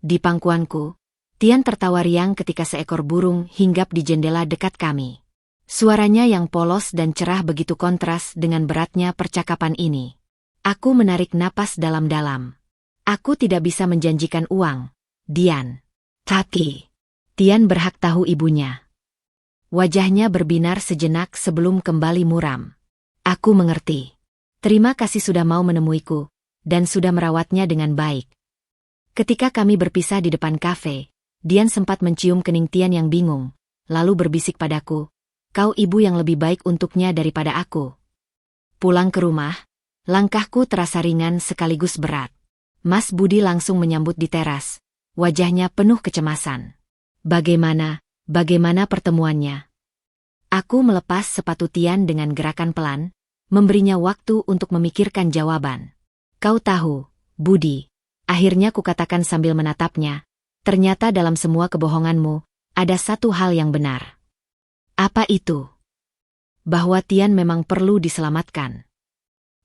Di pangkuanku, Tian tertawa riang ketika seekor burung hinggap di jendela dekat kami. Suaranya yang polos dan cerah begitu kontras dengan beratnya percakapan ini. Aku menarik napas dalam-dalam. Aku tidak bisa menjanjikan uang, Dian. Tapi Tian berhak tahu ibunya. Wajahnya berbinar sejenak sebelum kembali muram. Aku mengerti. Terima kasih sudah mau menemuiku, dan sudah merawatnya dengan baik. Ketika kami berpisah di depan kafe, Dian sempat mencium kening Tian yang bingung, lalu berbisik padaku, kau ibu yang lebih baik untuknya daripada aku. Pulang ke rumah, langkahku terasa ringan sekaligus berat. Mas Budi langsung menyambut di teras, wajahnya penuh kecemasan. Bagaimana pertemuannya? Aku melepas sepatu Tian dengan gerakan pelan, memberinya waktu untuk memikirkan jawaban. Kau tahu, Budi, akhirnya kukatakan sambil menatapnya, ternyata dalam semua kebohonganmu, ada satu hal yang benar. Apa itu? Bahwa Tian memang perlu diselamatkan.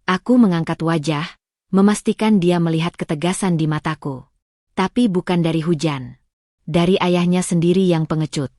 Aku mengangkat wajah, memastikan dia melihat ketegasan di mataku. Tapi bukan dari Hujan. Dari ayahnya sendiri yang pengecut.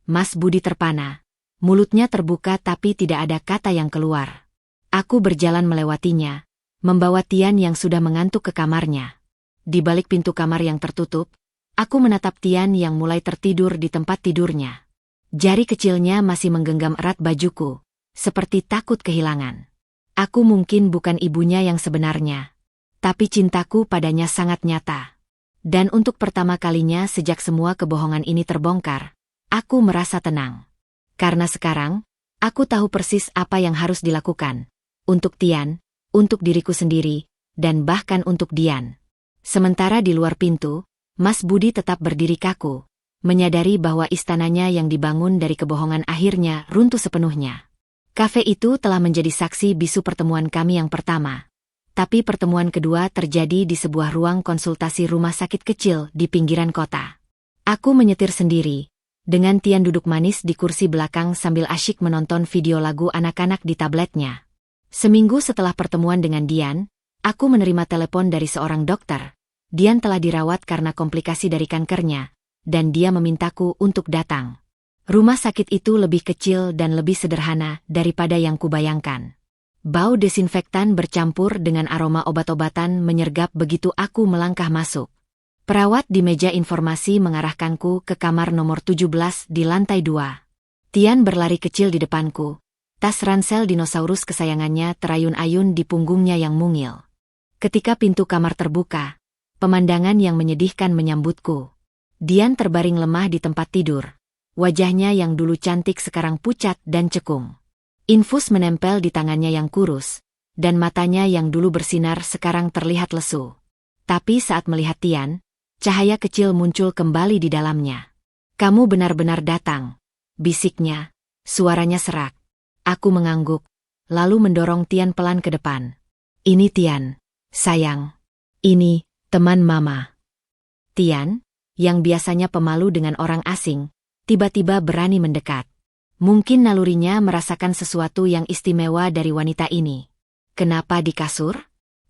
Mas Budi terpana. Mulutnya terbuka tapi tidak ada kata yang keluar. Aku berjalan melewatinya, membawa Tian yang sudah mengantuk ke kamarnya. Di balik pintu kamar yang tertutup, aku menatap Tian yang mulai tertidur di tempat tidurnya. Jari kecilnya masih menggenggam erat bajuku, seperti takut kehilangan. Aku mungkin bukan ibunya yang sebenarnya, tapi cintaku padanya sangat nyata. Dan untuk pertama kalinya sejak semua kebohongan ini terbongkar, aku merasa tenang. Karena sekarang, aku tahu persis apa yang harus dilakukan. Untuk Tian, untuk diriku sendiri, dan bahkan untuk Dian. Sementara di luar pintu, Mas Budi tetap berdiri kaku, menyadari bahwa istananya yang dibangun dari kebohongan akhirnya runtuh sepenuhnya. Kafe itu telah menjadi saksi bisu pertemuan kami yang pertama. Tapi pertemuan kedua terjadi di sebuah ruang konsultasi rumah sakit kecil di pinggiran kota. Aku menyetir sendiri, dengan Tian duduk manis di kursi belakang sambil asyik menonton video lagu anak-anak di tabletnya. Seminggu setelah pertemuan dengan Dian, aku menerima telepon dari seorang dokter. Dian telah dirawat karena komplikasi dari kankernya, dan dia memintaku untuk datang. Rumah sakit itu lebih kecil dan lebih sederhana daripada yang kubayangkan. Bau desinfektan bercampur dengan aroma obat-obatan menyergap begitu aku melangkah masuk. Perawat di meja informasi mengarahkanku ke kamar nomor 17 di lantai 2. Tian berlari kecil di depanku. Tas ransel dinosaurus kesayangannya terayun-ayun di punggungnya yang mungil. Ketika pintu kamar terbuka, pemandangan yang menyedihkan menyambutku. Dian terbaring lemah di tempat tidur. Wajahnya yang dulu cantik sekarang pucat dan cekung. Infus menempel di tangannya yang kurus, dan matanya yang dulu bersinar sekarang terlihat lesu. Tapi saat melihat Tian, cahaya kecil muncul kembali di dalamnya. Kamu benar-benar datang, bisiknya, suaranya serak. Aku mengangguk, lalu mendorong Tian pelan ke depan. Ini Tian, sayang. Ini, teman Mama. Tian, yang biasanya pemalu dengan orang asing, tiba-tiba berani mendekat. Mungkin nalurinya merasakan sesuatu yang istimewa dari wanita ini. Kenapa di kasur?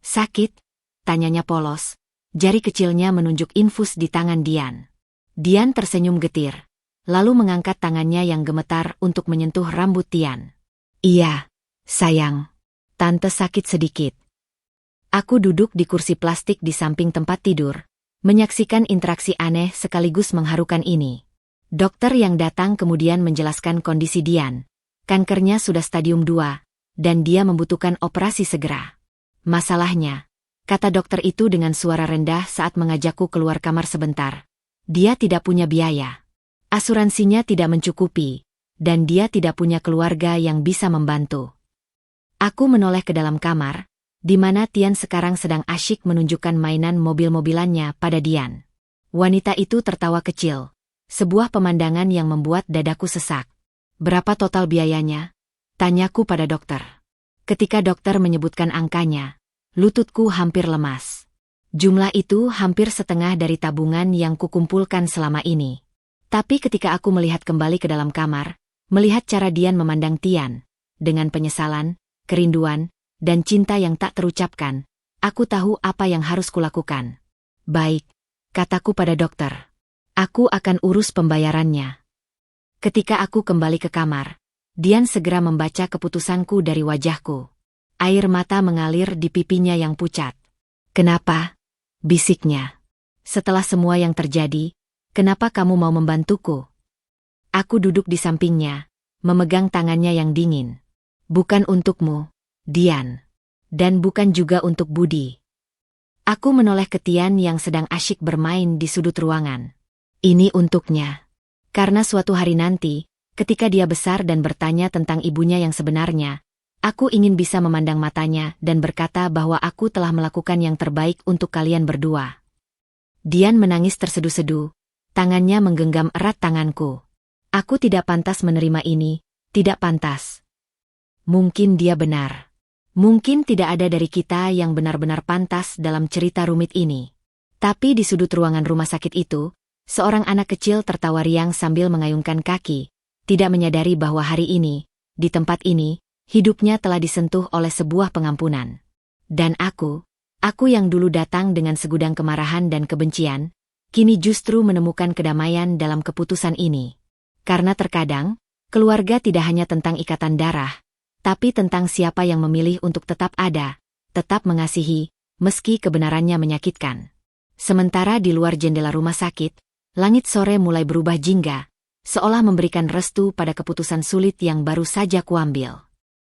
Sakit? Tanyanya polos. Jari kecilnya menunjuk infus di tangan Dian. Dian tersenyum getir, lalu mengangkat tangannya yang gemetar untuk menyentuh rambut Tian. Iya, sayang. Tante sakit sedikit. Aku duduk di kursi plastik di samping tempat tidur, menyaksikan interaksi aneh sekaligus mengharukan ini. Dokter yang datang kemudian menjelaskan kondisi Dian. Kankernya sudah stadium 2, dan dia membutuhkan operasi segera. Masalahnya, kata dokter itu dengan suara rendah saat mengajakku keluar kamar sebentar. Dia tidak punya biaya. Asuransinya tidak mencukupi, dan dia tidak punya keluarga yang bisa membantu. Aku menoleh ke dalam kamar, di mana Tian sekarang sedang asyik menunjukkan mainan mobil-mobilannya pada Dian. Wanita itu tertawa kecil, sebuah pemandangan yang membuat dadaku sesak. Berapa total biayanya? Tanyaku pada dokter. Ketika dokter menyebutkan angkanya, lututku hampir lemas. Jumlah itu hampir setengah dari tabungan yang kukumpulkan selama ini. Tapi ketika aku melihat kembali ke dalam kamar, melihat cara Dian memandang Tian, dengan penyesalan, kerinduan, dan cinta yang tak terucapkan, aku tahu apa yang harus kulakukan. Baik, kataku pada dokter. Aku akan urus pembayarannya. Ketika aku kembali ke kamar, Dian segera membaca keputusanku dari wajahku. Air mata mengalir di pipinya yang pucat. Kenapa? Bisiknya. Setelah semua yang terjadi, kenapa kamu mau membantuku? Aku duduk di sampingnya, memegang tangannya yang dingin. Bukan untukmu, Dian. Dan bukan juga untuk Budi. Aku menoleh ke Tian yang sedang asyik bermain di sudut ruangan. Ini untuknya. Karena suatu hari nanti, ketika dia besar dan bertanya tentang ibunya yang sebenarnya, aku ingin bisa memandang matanya dan berkata bahwa aku telah melakukan yang terbaik untuk kalian berdua. Dian menangis terseduh-seduh, tangannya menggenggam erat tanganku. Aku tidak pantas menerima ini, tidak pantas. Mungkin dia benar. Mungkin tidak ada dari kita yang benar-benar pantas dalam cerita rumit ini. Tapi di sudut ruangan rumah sakit itu, seorang anak kecil tertawa riang sambil mengayunkan kaki, tidak menyadari bahwa hari ini, di tempat ini, hidupnya telah disentuh oleh sebuah pengampunan. Dan aku yang dulu datang dengan segudang kemarahan dan kebencian, kini justru menemukan kedamaian dalam keputusan ini. Karena terkadang, keluarga tidak hanya tentang ikatan darah, tapi tentang siapa yang memilih untuk tetap ada, tetap mengasihi, meski kebenarannya menyakitkan. Sementara di luar jendela rumah sakit, langit sore mulai berubah jingga, seolah memberikan restu pada keputusan sulit yang baru saja kuambil.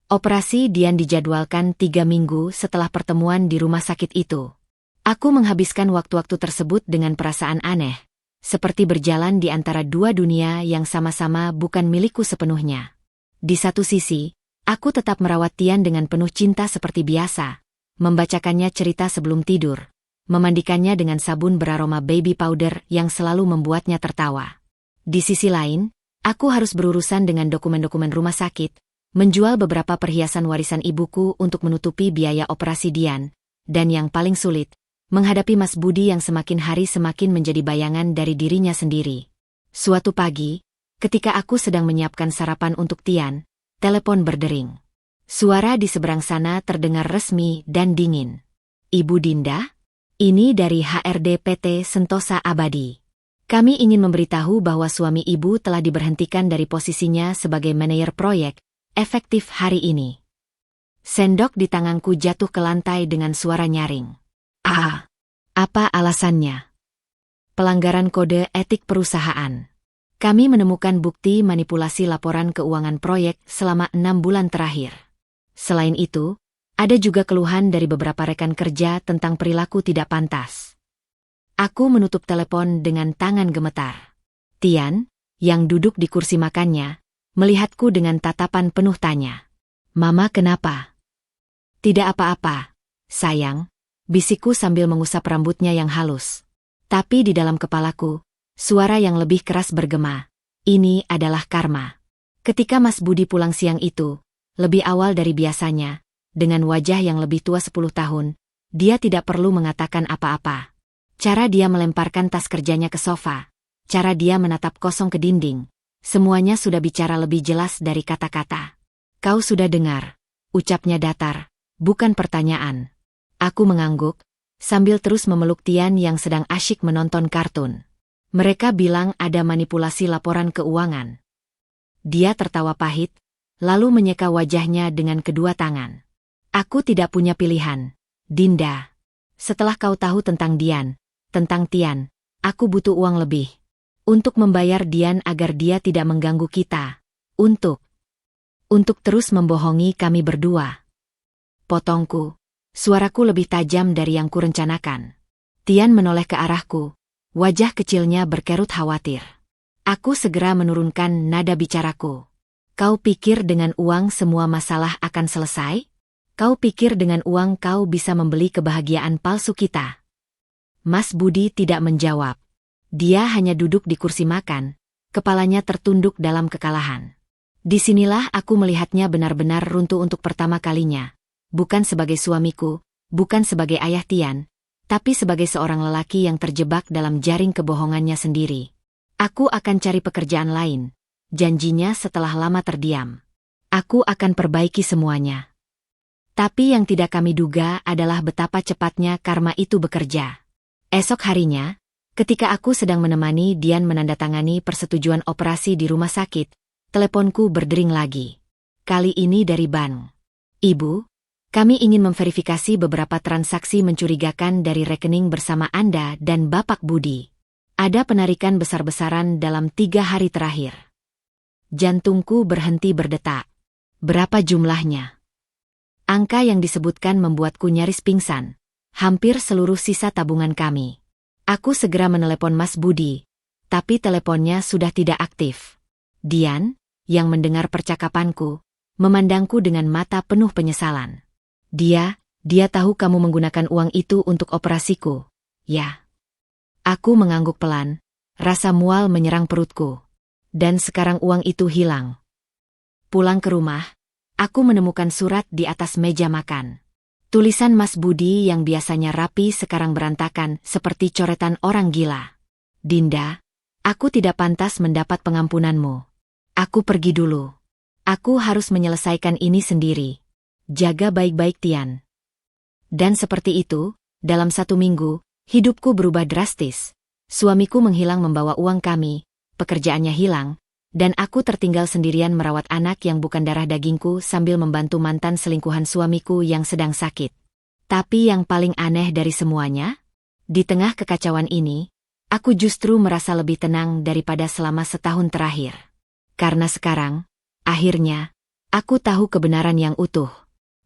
Operasi Dian dijadwalkan 3 minggu setelah pertemuan di rumah sakit itu. Aku menghabiskan waktu-waktu tersebut dengan perasaan aneh, seperti berjalan di antara dua dunia yang sama-sama bukan milikku sepenuhnya. Di satu sisi, aku tetap merawat Tian dengan penuh cinta seperti biasa, membacakannya cerita sebelum tidur, memandikannya dengan sabun beraroma baby powder yang selalu membuatnya tertawa. Di sisi lain, aku harus berurusan dengan dokumen-dokumen rumah sakit, menjual beberapa perhiasan warisan ibuku untuk menutupi biaya operasi Dian, dan yang paling sulit, menghadapi Mas Budi yang semakin hari semakin menjadi bayangan dari dirinya sendiri. Suatu pagi, ketika aku sedang menyiapkan sarapan untuk Tian, telepon berdering. Suara di seberang sana terdengar resmi dan dingin. Ibu Dinda? Ini dari HRD PT Sentosa Abadi. Kami ingin memberitahu bahwa suami ibu telah diberhentikan dari posisinya sebagai manajer proyek, efektif hari ini. Sendok di tanganku jatuh ke lantai dengan suara nyaring. Apa alasannya? Pelanggaran kode etik perusahaan. Kami menemukan bukti manipulasi laporan keuangan proyek selama 6 bulan terakhir. Selain itu, ada juga keluhan dari beberapa rekan kerja tentang perilaku tidak pantas. Aku menutup telepon dengan tangan gemetar. Tian, yang duduk di kursi makannya, melihatku dengan tatapan penuh tanya. Mama kenapa? Tidak apa-apa, sayang, bisikku sambil mengusap rambutnya yang halus. Tapi di dalam kepalaku, suara yang lebih keras bergema. Ini adalah karma. Ketika Mas Budi pulang siang itu, lebih awal dari biasanya, dengan wajah yang lebih tua 10 tahun, dia tidak perlu mengatakan apa-apa. Cara dia melemparkan tas kerjanya ke sofa, cara dia menatap kosong ke dinding, semuanya sudah bicara lebih jelas dari kata-kata. Kau sudah dengar, ucapnya datar, bukan pertanyaan. Aku mengangguk, sambil terus memeluk Tian yang sedang asyik menonton kartun. Mereka bilang ada manipulasi laporan keuangan. Dia tertawa pahit, lalu menyeka wajahnya dengan kedua tangan. Aku tidak punya pilihan, Dinda. Setelah kau tahu tentang tentang Tian, aku butuh uang lebih. Untuk membayar Dian agar dia tidak mengganggu kita. Untuk terus membohongi kami berdua. Potongku. Suaraku lebih tajam dari yang kurencanakan. Tian menoleh ke arahku. Wajah kecilnya berkerut khawatir. Aku segera menurunkan nada bicaraku. Kau pikir dengan uang semua masalah akan selesai? Kau pikir dengan uang kau bisa membeli kebahagiaan palsu kita? Mas Budi tidak menjawab. Dia hanya duduk di kursi makan, kepalanya tertunduk dalam kekalahan. Disinilah aku melihatnya benar-benar runtuh untuk pertama kalinya. Bukan sebagai suamiku, bukan sebagai ayah Tian, tapi sebagai seorang lelaki yang terjebak dalam jaring kebohongannya sendiri. Aku akan cari pekerjaan lain, janjinya setelah lama terdiam. Aku akan perbaiki semuanya. Tapi yang tidak kami duga adalah betapa cepatnya karma itu bekerja. Esok harinya, ketika aku sedang menemani Dian menandatangani persetujuan operasi di rumah sakit, teleponku berdering lagi. Kali ini dari bank. Ibu, kami ingin memverifikasi beberapa transaksi mencurigakan dari rekening bersama Anda dan Bapak Budi. Ada penarikan besar-besaran dalam 3 hari terakhir. Jantungku berhenti berdetak. Berapa jumlahnya? Angka yang disebutkan membuatku nyaris pingsan. Hampir seluruh sisa tabungan kami. Aku segera menelepon Mas Budi, tapi teleponnya sudah tidak aktif. Dian, yang mendengar percakapanku, memandangku dengan mata penuh penyesalan. Dia tahu kamu menggunakan uang itu untuk operasiku. Ya. Aku mengangguk pelan, rasa mual menyerang perutku. Dan sekarang uang itu hilang. Pulang ke rumah, aku menemukan surat di atas meja makan. Tulisan Mas Budi yang biasanya rapi sekarang berantakan seperti coretan orang gila. Dinda, aku tidak pantas mendapat pengampunanmu. Aku pergi dulu. Aku harus menyelesaikan ini sendiri. Jaga baik-baik Tian. Dan seperti itu, dalam 1 minggu, hidupku berubah drastis. Suamiku menghilang membawa uang kami, pekerjaannya hilang, dan aku tertinggal sendirian merawat anak yang bukan darah dagingku sambil membantu mantan selingkuhan suamiku yang sedang sakit. Tapi yang paling aneh dari semuanya, di tengah kekacauan ini, aku justru merasa lebih tenang daripada selama setahun terakhir. Karena sekarang, akhirnya, aku tahu kebenaran yang utuh.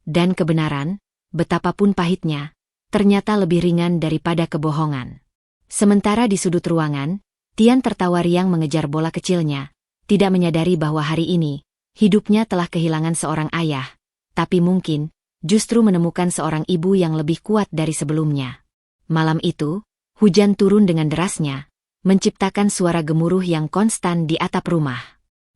Dan kebenaran, betapapun pahitnya, ternyata lebih ringan daripada kebohongan. Sementara di sudut ruangan, Tian tertawa riang mengejar bola kecilnya, tidak menyadari bahwa hari ini, hidupnya telah kehilangan seorang ayah, tapi mungkin, justru menemukan seorang ibu yang lebih kuat dari sebelumnya. Malam itu, hujan turun dengan derasnya, menciptakan suara gemuruh yang konstan di atap rumah.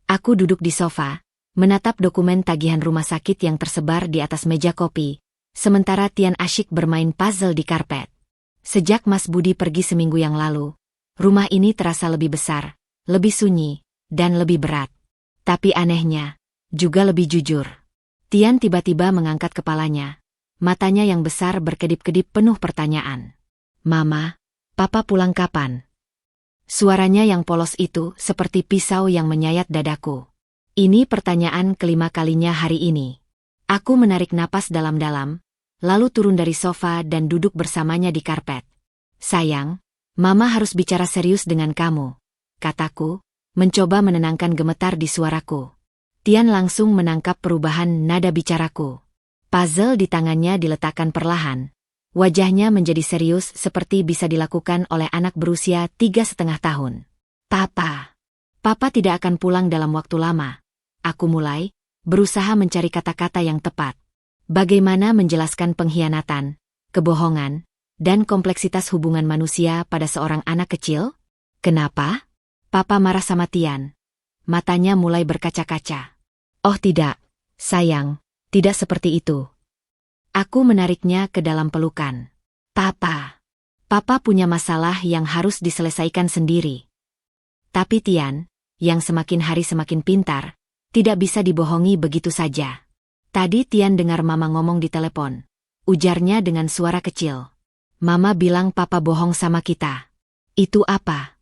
Aku duduk di sofa, menatap dokumen tagihan rumah sakit yang tersebar di atas meja kopi, sementara Tian asyik bermain puzzle di karpet. Sejak Mas Budi pergi seminggu yang lalu, rumah ini terasa lebih besar, lebih sunyi, dan lebih berat. Tapi anehnya, juga lebih jujur. Tian tiba-tiba mengangkat kepalanya. Matanya yang besar berkedip-kedip penuh pertanyaan. Mama, Papa pulang kapan? Suaranya yang polos itu seperti pisau yang menyayat dadaku. Ini pertanyaan kelima kalinya hari ini. Aku menarik napas dalam-dalam, lalu turun dari sofa dan duduk bersamanya di karpet. Sayang, Mama harus bicara serius dengan kamu, kataku, mencoba menenangkan gemetar di suaraku. Tian langsung menangkap perubahan nada bicaraku. Puzzle di tangannya diletakkan perlahan. Wajahnya menjadi serius seperti bisa dilakukan oleh anak berusia 3,5 tahun. Papa tidak akan pulang dalam waktu lama. Aku mulai, berusaha mencari kata-kata yang tepat. Bagaimana menjelaskan pengkhianatan, kebohongan, dan kompleksitas hubungan manusia pada seorang anak kecil? Kenapa? Papa marah sama Tian. Matanya mulai berkaca-kaca. Oh tidak, sayang, tidak seperti itu. Aku menariknya ke dalam pelukan. Papa punya masalah yang harus diselesaikan sendiri. Tapi Tian, yang semakin hari semakin pintar, tidak bisa dibohongi begitu saja. Tadi Tian dengar Mama ngomong di telepon. Ujarnya dengan suara kecil. Mama bilang Papa bohong sama kita. Itu apa?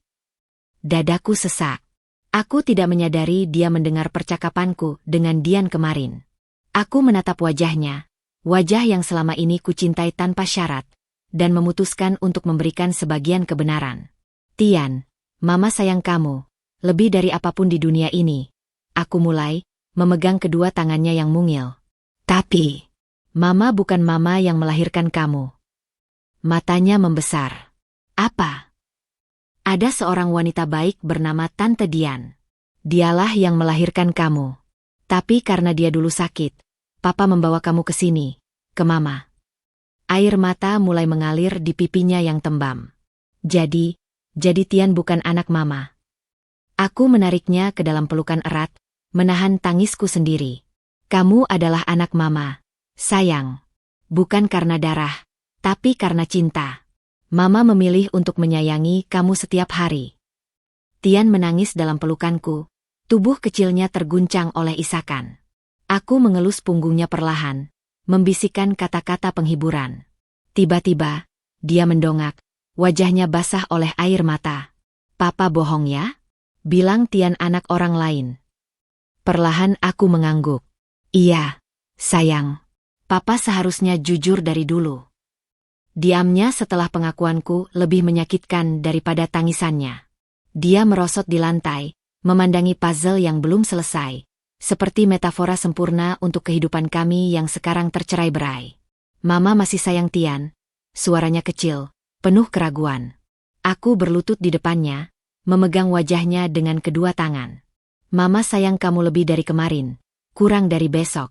Dadaku sesak. Aku tidak menyadari dia mendengar percakapanku dengan Dian kemarin. Aku menatap wajahnya, wajah yang selama ini kucintai tanpa syarat, dan memutuskan untuk memberikan sebagian kebenaran. Tian, Mama sayang kamu, lebih dari apapun di dunia ini. Aku mulai, memegang kedua tangannya yang mungil. Tapi, Mama bukan mama yang melahirkan kamu. Matanya membesar. Apa? Ada seorang wanita baik bernama Tante Dian. Dialah yang melahirkan kamu. Tapi karena dia dulu sakit, Papa membawa kamu ke sini, ke Mama. Air mata mulai mengalir di pipinya yang tembam. Jadi Tian bukan anak Mama. Aku menariknya ke dalam pelukan erat, menahan tangisku sendiri. Kamu adalah anak Mama, sayang. Bukan karena darah, tapi karena cinta. Mama memilih untuk menyayangi kamu setiap hari. Tian menangis dalam pelukanku, tubuh kecilnya terguncang oleh isakan. Aku mengelus punggungnya perlahan, membisikkan kata-kata penghiburan. Tiba-tiba, dia mendongak, wajahnya basah oleh air mata. Papa bohong ya? Bilang Tian anak orang lain. Perlahan aku mengangguk. Iya, sayang. Papa seharusnya jujur dari dulu. Diamnya setelah pengakuanku lebih menyakitkan daripada tangisannya. Dia merosot di lantai, memandangi puzzle yang belum selesai, seperti metafora sempurna untuk kehidupan kami yang sekarang tercerai-berai. Mama masih sayang Tian, suaranya kecil, penuh keraguan. Aku berlutut di depannya, memegang wajahnya dengan kedua tangan. Mama sayang kamu lebih dari kemarin, kurang dari besok.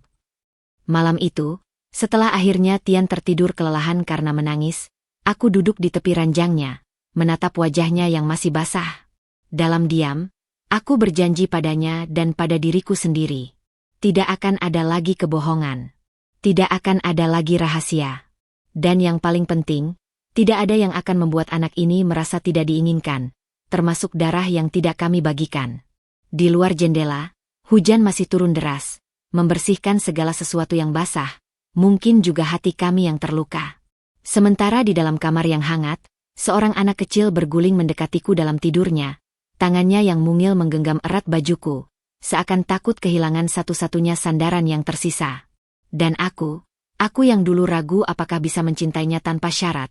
Malam itu, setelah akhirnya Tian tertidur kelelahan karena menangis, aku duduk di tepi ranjangnya, menatap wajahnya yang masih basah. Dalam diam, aku berjanji padanya dan pada diriku sendiri. Tidak akan ada lagi kebohongan. Tidak akan ada lagi rahasia. Dan yang paling penting, tidak ada yang akan membuat anak ini merasa tidak diinginkan, termasuk darah yang tidak kami bagikan. Di luar jendela, hujan masih turun deras, membersihkan segala sesuatu yang basah. Mungkin juga hati kami yang terluka. Sementara di dalam kamar yang hangat, seorang anak kecil berguling mendekatiku dalam tidurnya, tangannya yang mungil menggenggam erat bajuku, seakan takut kehilangan satu-satunya sandaran yang tersisa. Dan aku yang dulu ragu apakah bisa mencintainya tanpa syarat,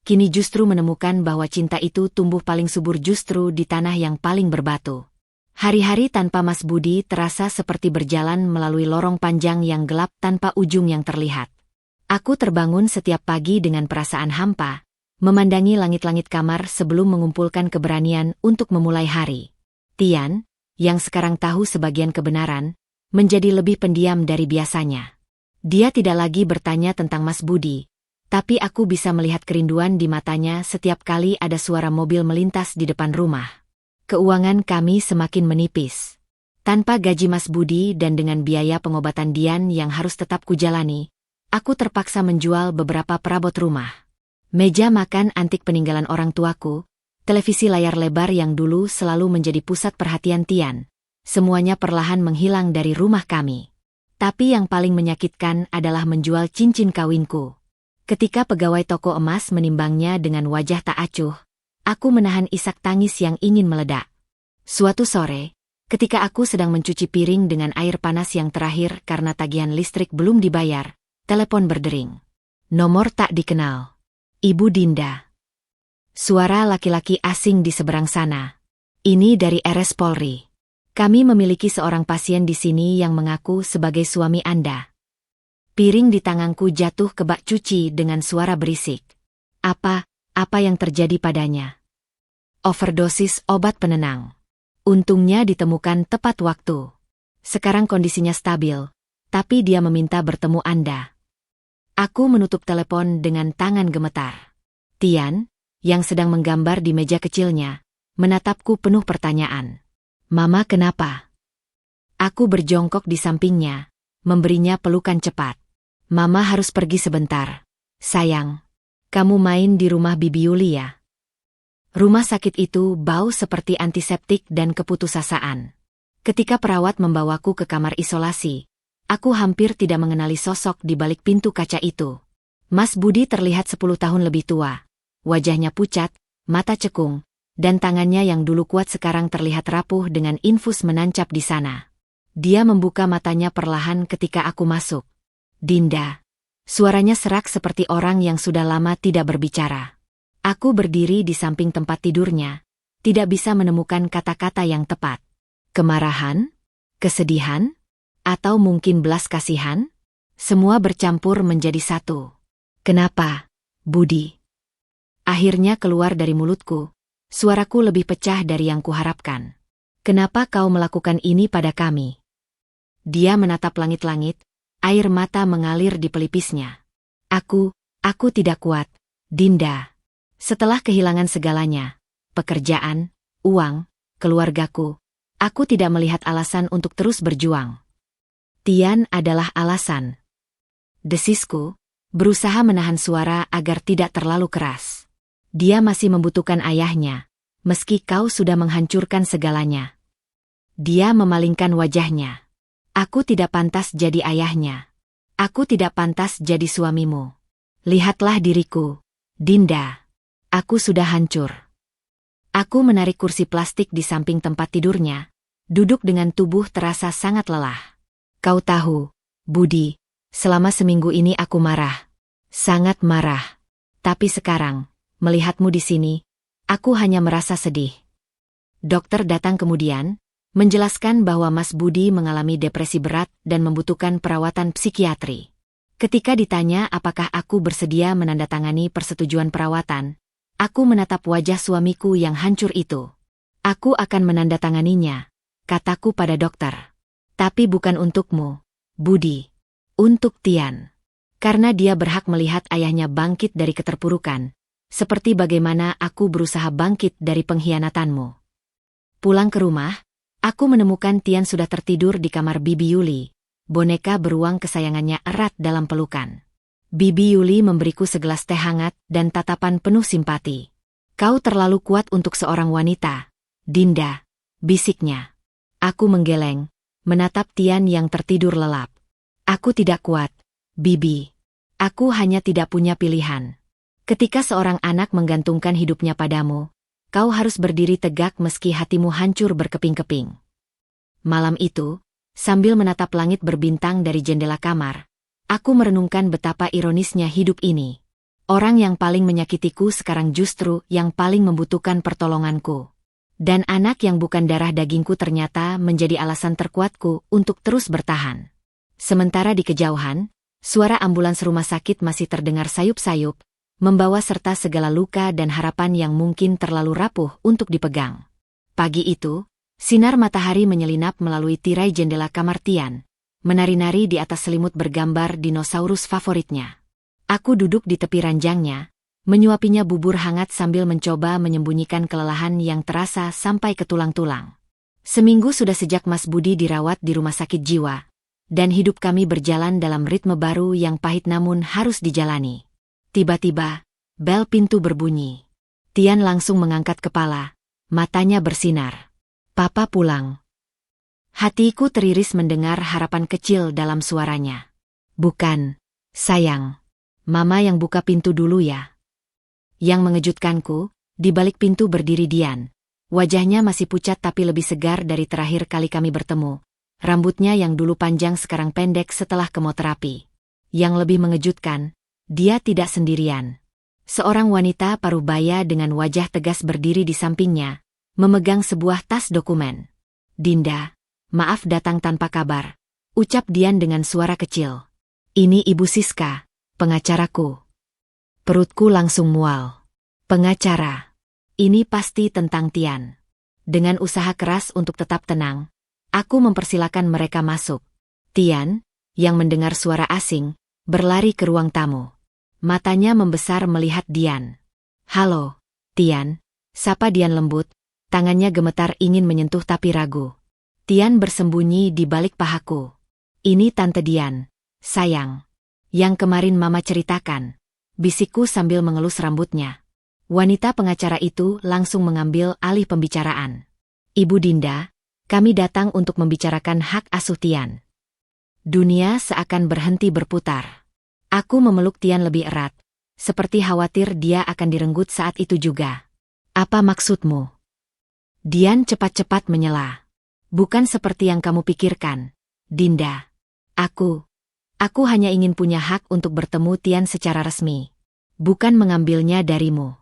kini justru menemukan bahwa cinta itu tumbuh paling subur justru di tanah yang paling berbatu. Hari-hari tanpa Mas Budi terasa seperti berjalan melalui lorong panjang yang gelap tanpa ujung yang terlihat. Aku terbangun setiap pagi dengan perasaan hampa, memandangi langit-langit kamar sebelum mengumpulkan keberanian untuk memulai hari. Tian, yang sekarang tahu sebagian kebenaran, menjadi lebih pendiam dari biasanya. Dia tidak lagi bertanya tentang Mas Budi, tapi aku bisa melihat kerinduan di matanya setiap kali ada suara mobil melintas di depan rumah. Keuangan kami semakin menipis. Tanpa gaji Mas Budi dan dengan biaya pengobatan Dian yang harus tetap kujalani, aku terpaksa menjual beberapa perabot rumah. Meja makan antik peninggalan orang tuaku, televisi layar lebar yang dulu selalu menjadi pusat perhatian Tian, semuanya perlahan menghilang dari rumah kami. Tapi yang paling menyakitkan adalah menjual cincin kawinku. Ketika pegawai toko emas menimbangnya dengan wajah tak acuh, aku menahan isak tangis yang ingin meledak. Suatu sore, ketika aku sedang mencuci piring dengan air panas yang terakhir karena tagihan listrik belum dibayar, telepon berdering. Nomor tak dikenal. Ibu Dinda. Suara laki-laki asing di seberang sana. Ini dari RS Polri. Kami memiliki seorang pasien di sini yang mengaku sebagai suami Anda. Piring di tanganku jatuh ke bak cuci dengan suara berisik. Apa yang terjadi padanya? Overdosis obat penenang. Untungnya ditemukan tepat waktu. Sekarang kondisinya stabil, tapi dia meminta bertemu Anda. Aku menutup telepon dengan tangan gemetar. Tian, yang sedang menggambar di meja kecilnya, menatapku penuh pertanyaan. Mama kenapa? Aku berjongkok di sampingnya, memberinya pelukan cepat. Mama harus pergi sebentar. Sayang, kamu main di rumah Bibi Yuli ya? Rumah sakit itu bau seperti antiseptik dan keputusasaan. Ketika perawat membawaku ke kamar isolasi, aku hampir tidak mengenali sosok di balik pintu kaca itu. Mas Budi terlihat 10 tahun lebih tua. Wajahnya pucat, mata cekung, dan tangannya yang dulu kuat sekarang terlihat rapuh dengan infus menancap di sana. Dia membuka matanya perlahan ketika aku masuk. Dinda. Suaranya serak seperti orang yang sudah lama tidak berbicara. Aku berdiri di samping tempat tidurnya, tidak bisa menemukan kata-kata yang tepat. Kemarahan? Kesedihan? Atau mungkin belas kasihan? Semua bercampur menjadi satu. Kenapa, Budi? Akhirnya keluar dari mulutku. Suaraku lebih pecah dari yang kuharapkan. Kenapa kau melakukan ini pada kami? Dia menatap langit-langit, air mata mengalir di pelipisnya. Aku tidak kuat, Dinda. Setelah kehilangan segalanya, pekerjaan, uang, keluargaku, aku tidak melihat alasan untuk terus berjuang. Tian adalah alasan. Desisku, berusaha menahan suara agar tidak terlalu keras. Dia masih membutuhkan ayahnya, meski kau sudah menghancurkan segalanya. Dia memalingkan wajahnya. Aku tidak pantas jadi ayahnya. Aku tidak pantas jadi suamimu. Lihatlah diriku, Dinda. Aku sudah hancur. Aku menarik kursi plastik di samping tempat tidurnya, duduk dengan tubuh terasa sangat lelah. Kau tahu, Budi, selama seminggu ini aku marah. Sangat marah. Tapi sekarang, melihatmu di sini, aku hanya merasa sedih. Dokter datang kemudian, menjelaskan bahwa Mas Budi mengalami depresi berat dan membutuhkan perawatan psikiatri. Ketika ditanya apakah aku bersedia menandatangani persetujuan perawatan, aku menatap wajah suamiku yang hancur itu. Aku akan menandatanganinya, kataku pada dokter. Tapi bukan untukmu, Budi. Untuk Tian. Karena dia berhak melihat ayahnya bangkit dari keterpurukan. Seperti bagaimana aku berusaha bangkit dari pengkhianatanmu. Pulang ke rumah, aku menemukan Tian sudah tertidur di kamar Bibi Yuli. Boneka beruang kesayangannya erat dalam pelukan. Bibi Yuli memberiku segelas teh hangat dan tatapan penuh simpati. Kau terlalu kuat untuk seorang wanita, Dinda, bisiknya. Aku menggeleng, menatap Tian yang tertidur lelap. Aku tidak kuat, Bibi. Aku hanya tidak punya pilihan. Ketika seorang anak menggantungkan hidupnya padamu, kau harus berdiri tegak meski hatimu hancur berkeping-keping. Malam itu, sambil menatap langit berbintang dari jendela kamar, aku merenungkan betapa ironisnya hidup ini. Orang yang paling menyakitiku sekarang justru yang paling membutuhkan pertolonganku. Dan anak yang bukan darah dagingku ternyata menjadi alasan terkuatku untuk terus bertahan. Sementara di kejauhan, suara ambulans rumah sakit masih terdengar sayup-sayup, membawa serta segala luka dan harapan yang mungkin terlalu rapuh untuk dipegang. Pagi itu, sinar matahari menyelinap melalui tirai jendela kamar Tian, menari-nari di atas selimut bergambar dinosaurus favoritnya. Aku duduk di tepi ranjangnya, menyuapinya bubur hangat sambil mencoba menyembunyikan kelelahan yang terasa sampai ke tulang-tulang. Seminggu sudah sejak Mas Budi dirawat di rumah sakit jiwa, dan hidup kami berjalan dalam ritme baru yang pahit namun harus dijalani. Tiba-tiba, bel pintu berbunyi. Tian langsung mengangkat kepala, matanya bersinar. Papa pulang. Hatiku teriris mendengar harapan kecil dalam suaranya. Bukan, sayang. Mama yang buka pintu dulu ya. Yang mengejutkanku, di balik pintu berdiri Dian. Wajahnya masih pucat tapi lebih segar dari terakhir kali kami bertemu. Rambutnya yang dulu panjang sekarang pendek setelah kemoterapi. Yang lebih mengejutkan, dia tidak sendirian. Seorang wanita parubaya dengan wajah tegas berdiri di sampingnya, memegang sebuah tas dokumen. Dinda, maaf datang tanpa kabar, ucap Dian dengan suara kecil. Ini Ibu Siska, pengacaraku. Perutku langsung mual. Pengacara. Ini pasti tentang Tian. Dengan usaha keras untuk tetap tenang, aku mempersilakan mereka masuk. Tian, yang mendengar suara asing, berlari ke ruang tamu. Matanya membesar melihat Dian. Halo, Tian, sapa Dian lembut, tangannya gemetar ingin menyentuh tapi ragu. Tian bersembunyi di balik pahaku. Ini Tante Dian, sayang. Yang kemarin Mama ceritakan, bisikku sambil mengelus rambutnya. Wanita pengacara itu langsung mengambil alih pembicaraan. Ibu Dinda, kami datang untuk membicarakan hak asuh Tian. Dunia seakan berhenti berputar. Aku memeluk Tian lebih erat, seperti khawatir dia akan direnggut saat itu juga. Apa maksudmu? Dian cepat-cepat menyela. Bukan seperti yang kamu pikirkan, Dinda. Aku hanya ingin punya hak untuk bertemu Tian secara resmi. Bukan mengambilnya darimu.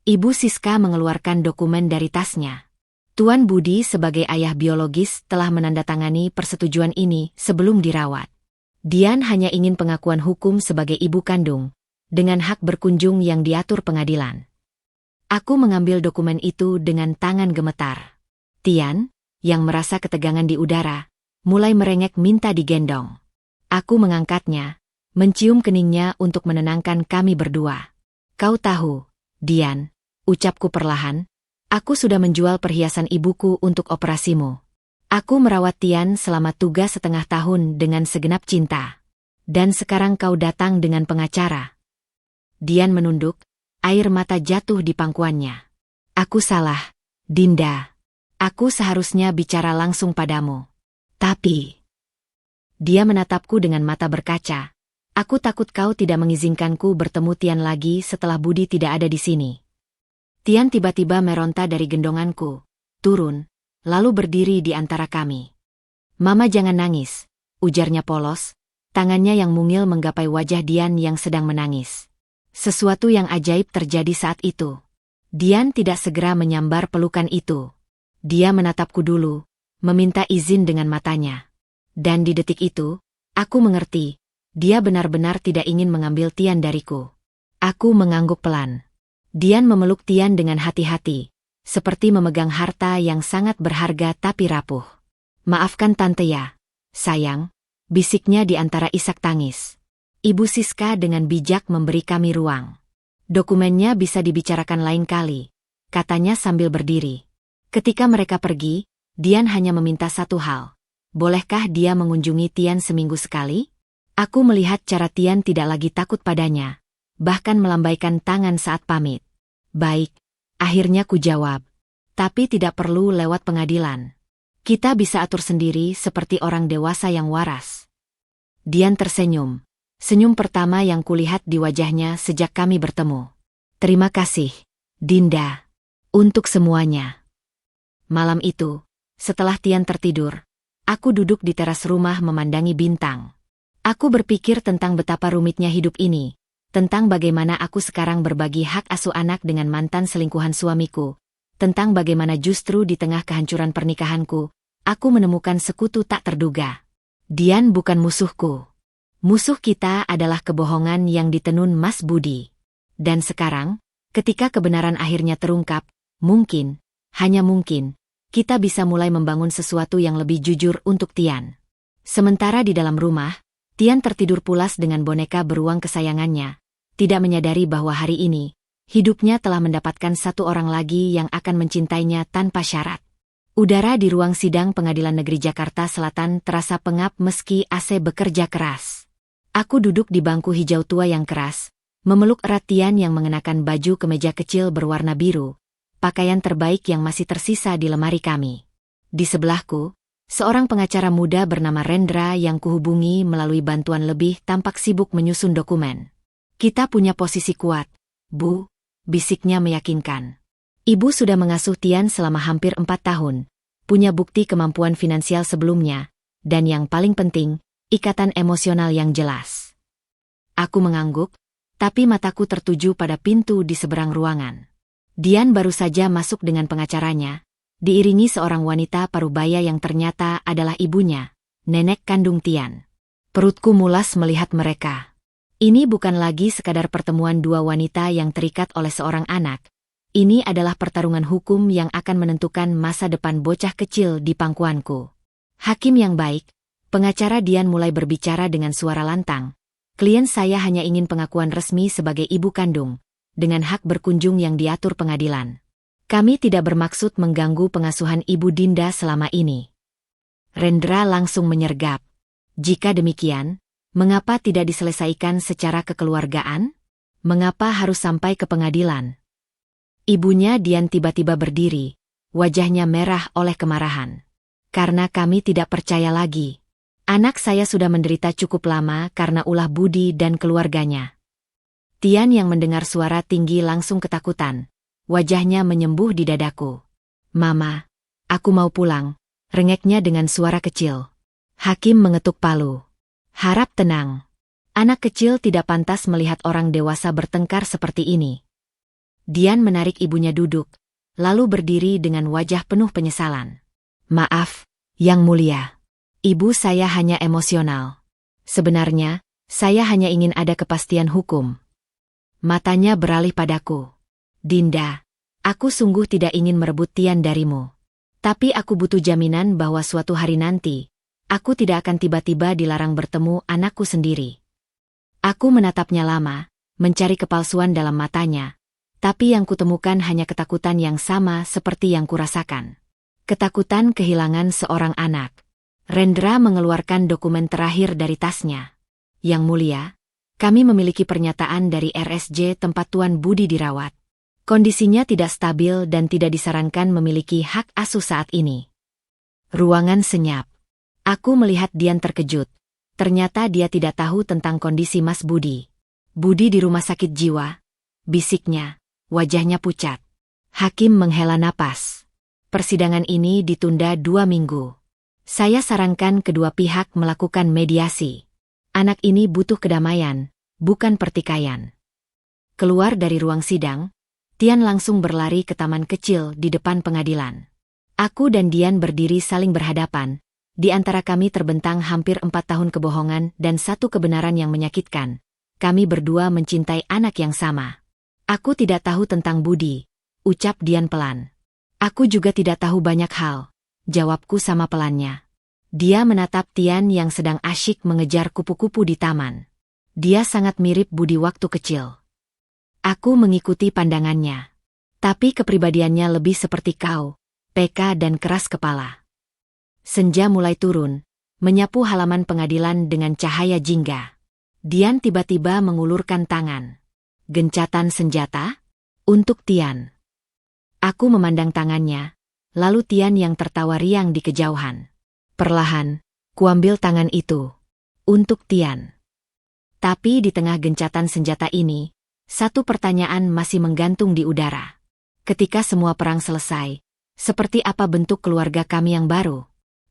Ibu Siska mengeluarkan dokumen dari tasnya. Tuan Budi sebagai ayah biologis telah menandatangani persetujuan ini sebelum dirawat. Dian hanya ingin pengakuan hukum sebagai ibu kandung, dengan hak berkunjung yang diatur pengadilan. Aku mengambil dokumen itu dengan tangan gemetar. Tian, yang merasa ketegangan di udara, mulai merengek minta digendong. Aku mengangkatnya, mencium keningnya untuk menenangkan kami berdua. Kau tahu, Dian, ucapku perlahan, aku sudah menjual perhiasan ibuku untuk operasimu. Aku merawat Tian selama 3,5 tahun dengan segenap cinta. Dan sekarang kau datang dengan pengacara. Dian menunduk, air mata jatuh di pangkuannya. Aku salah, Dinda. Aku seharusnya bicara langsung padamu. Tapi... Dia menatapku dengan mata berkaca. Aku takut kau tidak mengizinkanku bertemu Tian lagi setelah Budi tidak ada di sini. Tian tiba-tiba meronta dari gendonganku, turun, lalu berdiri di antara kami. Mama jangan nangis, ujarnya polos, tangannya yang mungil menggapai wajah Dian yang sedang menangis. Sesuatu yang ajaib terjadi saat itu. Dian tidak segera menyambar pelukan itu. Dia menatapku dulu, meminta izin dengan matanya. Dan di detik itu, aku mengerti, dia benar-benar tidak ingin mengambil Tian dariku. Aku mengangguk pelan. Dian memeluk Tian dengan hati-hati, seperti memegang harta yang sangat berharga tapi rapuh. Maafkan Tante ya, sayang, bisiknya di antara isak tangis. Ibu Siska dengan bijak memberi kami ruang. Dokumennya bisa dibicarakan lain kali, katanya sambil berdiri. Ketika mereka pergi, Dian hanya meminta satu hal. Bolehkah dia mengunjungi Tian seminggu sekali? Aku melihat cara Tian tidak lagi takut padanya, bahkan melambaikan tangan saat pamit. Baik, akhirnya ku jawab. Tapi tidak perlu lewat pengadilan. Kita bisa atur sendiri seperti orang dewasa yang waras. Dian tersenyum. Senyum pertama yang kulihat di wajahnya sejak kami bertemu. Terima kasih, Dinda, untuk semuanya. Malam itu, setelah Tian tertidur, aku duduk di teras rumah memandangi bintang. Aku berpikir tentang betapa rumitnya hidup ini, tentang bagaimana aku sekarang berbagi hak asuh anak dengan mantan selingkuhan suamiku, tentang bagaimana justru di tengah kehancuran pernikahanku, aku menemukan sekutu tak terduga. Dian bukan musuhku. Musuh kita adalah kebohongan yang ditenun Mas Budi. Dan sekarang, ketika kebenaran akhirnya terungkap, mungkin, hanya mungkin, kita bisa mulai membangun sesuatu yang lebih jujur untuk Tian. Sementara di dalam rumah, Tian tertidur pulas dengan boneka beruang kesayangannya, tidak menyadari bahwa hari ini, hidupnya telah mendapatkan satu orang lagi yang akan mencintainya tanpa syarat. Udara di ruang sidang Pengadilan Negeri Jakarta Selatan terasa pengap meski AC bekerja keras. Aku duduk di bangku hijau tua yang keras, memeluk erat Tian yang mengenakan baju kemeja kecil berwarna biru, pakaian terbaik yang masih tersisa di lemari kami. Di sebelahku, seorang pengacara muda bernama Rendra yang kuhubungi melalui bantuan lebih tampak sibuk menyusun dokumen. Kita punya posisi kuat, Bu, bisiknya meyakinkan. Ibu sudah mengasuh Tian selama hampir 4 tahun, punya bukti kemampuan finansial sebelumnya, dan yang paling penting, ikatan emosional yang jelas. Aku mengangguk, tapi mataku tertuju pada pintu di seberang ruangan. Dian baru saja masuk dengan pengacaranya, diiringi seorang wanita parubaya yang ternyata adalah ibunya, nenek kandung Tian. Perutku mulas melihat mereka. Ini bukan lagi sekadar pertemuan dua wanita yang terikat oleh seorang anak. Ini adalah pertarungan hukum yang akan menentukan masa depan bocah kecil di pangkuanku. Hakim yang baik, pengacara Dian mulai berbicara dengan suara lantang. Klien saya hanya ingin pengakuan resmi sebagai ibu kandung, dengan hak berkunjung yang diatur pengadilan. Kami tidak bermaksud mengganggu pengasuhan Ibu Dinda selama ini. Rendra langsung menyergap. Jika demikian, mengapa tidak diselesaikan secara kekeluargaan? Mengapa harus sampai ke pengadilan? Ibunya Dian tiba-tiba berdiri, wajahnya merah oleh kemarahan. Karena kami tidak percaya lagi. Anak saya sudah menderita cukup lama karena ulah Budi dan keluarganya. Tian yang mendengar suara tinggi langsung ketakutan. Wajahnya menyembuh di dadaku. Mama, aku mau pulang, rengeknya dengan suara kecil. Hakim mengetuk palu. Harap tenang. Anak kecil tidak pantas melihat orang dewasa bertengkar seperti ini. Dian menarik ibunya duduk, lalu berdiri dengan wajah penuh penyesalan. Maaf, Yang Mulia. Ibu saya hanya emosional. Sebenarnya, saya hanya ingin ada kepastian hukum. Matanya beralih padaku. Dinda, aku sungguh tidak ingin merebut Tian darimu. Tapi aku butuh jaminan bahwa suatu hari nanti, aku tidak akan tiba-tiba dilarang bertemu anakku sendiri. Aku menatapnya lama, mencari kepalsuan dalam matanya, tapi yang kutemukan hanya ketakutan yang sama seperti yang kurasakan. Ketakutan kehilangan seorang anak. Rendra mengeluarkan dokumen terakhir dari tasnya. Yang mulia, kami memiliki pernyataan dari RSJ tempat Tuan Budi dirawat. Kondisinya tidak stabil dan tidak disarankan memiliki hak asuh saat ini. Ruangan senyap. Aku melihat Dian terkejut. Ternyata dia tidak tahu tentang kondisi Mas Budi. Budi di rumah sakit jiwa. Bisiknya, wajahnya pucat. Hakim menghela napas. Persidangan ini ditunda 2 minggu. Saya sarankan kedua pihak melakukan mediasi. Anak ini butuh kedamaian, bukan pertikaian. Keluar dari ruang sidang, Tian langsung berlari ke taman kecil di depan pengadilan. Aku dan Dian berdiri saling berhadapan. Di antara kami terbentang hampir 4 tahun kebohongan dan 1 kebenaran yang menyakitkan. Kami berdua mencintai anak yang sama. Aku tidak tahu tentang Budi, ucap Dian pelan. Aku juga tidak tahu banyak hal, jawabku sama pelannya. Dia menatap Tian yang sedang asyik mengejar kupu-kupu di taman. Dia sangat mirip Budi waktu kecil. Aku mengikuti pandangannya. Tapi kepribadiannya lebih seperti kau, peka dan keras kepala. Senja mulai turun, menyapu halaman pengadilan dengan cahaya jingga. Dian tiba-tiba mengulurkan tangan. Gencatan senjata? Untuk Tian. Aku memandang tangannya, lalu Tian yang tertawa riang di kejauhan. Perlahan, kuambil tangan itu. Untuk Tian. Tapi di tengah gencatan senjata ini, satu pertanyaan masih menggantung di udara. Ketika semua perang selesai, seperti apa bentuk keluarga kami yang baru?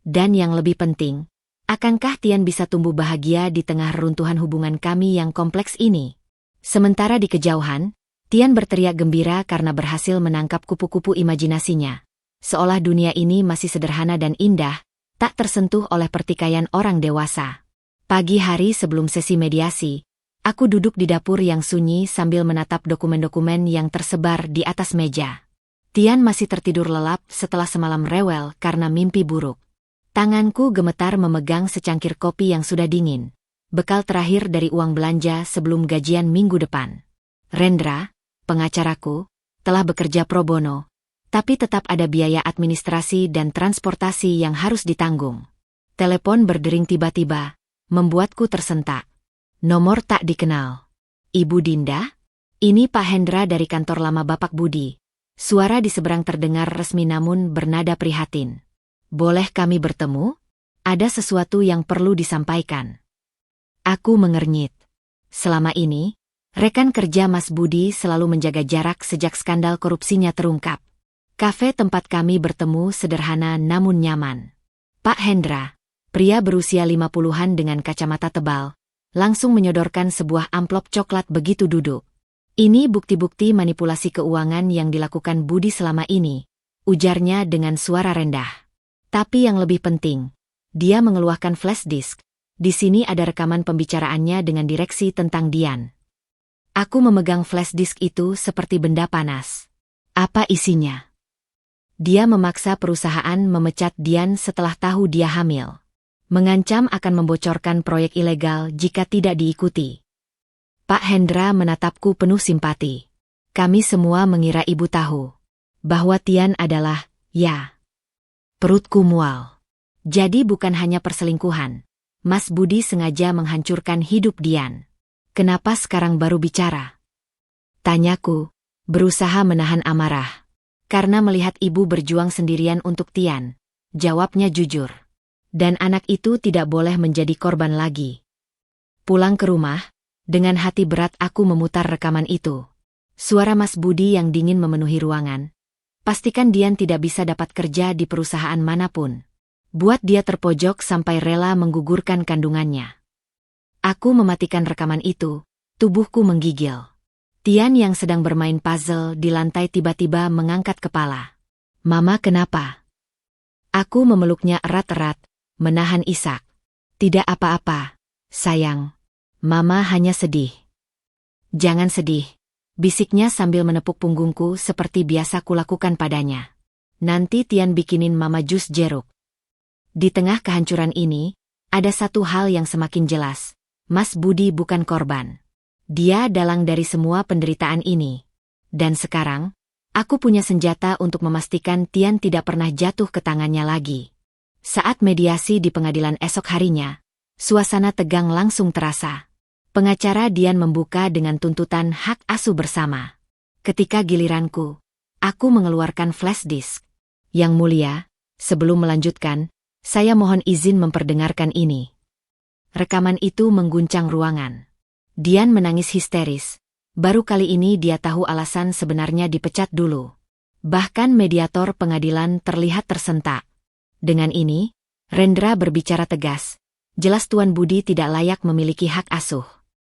Dan yang lebih penting, akankah Tian bisa tumbuh bahagia di tengah reruntuhan hubungan kami yang kompleks ini? Sementara di kejauhan, Tian berteriak gembira karena berhasil menangkap kupu-kupu imajinasinya. Seolah dunia ini masih sederhana dan indah, tak tersentuh oleh pertikaian orang dewasa. Pagi hari sebelum sesi mediasi, aku duduk di dapur yang sunyi sambil menatap dokumen-dokumen yang tersebar di atas meja. Tian masih tertidur lelap setelah semalam rewel karena mimpi buruk. Tanganku gemetar memegang secangkir kopi yang sudah dingin. Bekal terakhir dari uang belanja sebelum gajian minggu depan. Rendra, pengacaraku, telah bekerja pro bono, tapi tetap ada biaya administrasi dan transportasi yang harus ditanggung. Telepon berdering tiba-tiba, membuatku tersentak. Nomor tak dikenal. Ibu Dinda? Ini Pak Hendra dari kantor lama Bapak Budi. Suara di seberang terdengar resmi namun bernada prihatin. Boleh kami bertemu? Ada sesuatu yang perlu disampaikan. Aku mengernyit. Selama ini, rekan kerja Mas Budi selalu menjaga jarak sejak skandal korupsinya terungkap. Kafe tempat kami bertemu sederhana namun nyaman. Pak Hendra, pria berusia 50-an dengan kacamata tebal, langsung menyodorkan sebuah amplop coklat begitu duduk. Ini bukti-bukti manipulasi keuangan yang dilakukan Budi selama ini, ujarnya dengan suara rendah. Tapi yang lebih penting, dia mengeluarkan flash disk. Di sini ada rekaman pembicaraannya dengan direksi tentang Dian. Aku memegang flash disk itu seperti benda panas. Apa isinya? Dia memaksa perusahaan memecat Dian setelah tahu dia hamil. Mengancam akan membocorkan proyek ilegal jika tidak diikuti. Pak Hendra menatapku penuh simpati. Kami semua mengira ibu tahu bahwa Tian adalah, ya. Perutku mual. Jadi bukan hanya perselingkuhan. Mas Budi sengaja menghancurkan hidup Dian. Kenapa sekarang baru bicara? Tanyaku, berusaha menahan amarah. Karena melihat ibu berjuang sendirian untuk Tian. Jawabnya jujur. Dan anak itu tidak boleh menjadi korban lagi. Pulang ke rumah, dengan hati berat aku memutar rekaman itu. Suara Mas Budi yang dingin memenuhi ruangan. Pastikan Dian tidak bisa dapat kerja di perusahaan manapun. Buat dia terpojok sampai rela menggugurkan kandungannya. Aku mematikan rekaman itu, tubuhku menggigil. Tian yang sedang bermain puzzle di lantai tiba-tiba mengangkat kepala. Mama kenapa? Aku memeluknya erat-erat, menahan isak. Tidak apa-apa. Sayang, Mama hanya sedih. Jangan sedih, bisiknya sambil menepuk punggungku seperti biasa kulakukan padanya. Nanti Tian bikinin Mama jus jeruk. Di tengah kehancuran ini, ada satu hal yang semakin jelas. Mas Budi bukan korban. Dia dalang dari semua penderitaan ini. Dan sekarang, aku punya senjata untuk memastikan Tian tidak pernah jatuh ke tangannya lagi. Saat mediasi di pengadilan esok harinya, suasana tegang langsung terasa. Pengacara Dian membuka dengan tuntutan hak asuh bersama. Ketika giliranku, aku mengeluarkan flash disk. Yang mulia, sebelum melanjutkan, saya mohon izin memperdengarkan ini. Rekaman itu mengguncang ruangan. Dian menangis histeris. Baru kali ini dia tahu alasan sebenarnya dipecat dulu. Bahkan mediator pengadilan terlihat tersentak. Dengan ini, Rendra berbicara tegas. Jelas Tuan Budi tidak layak memiliki hak asuh.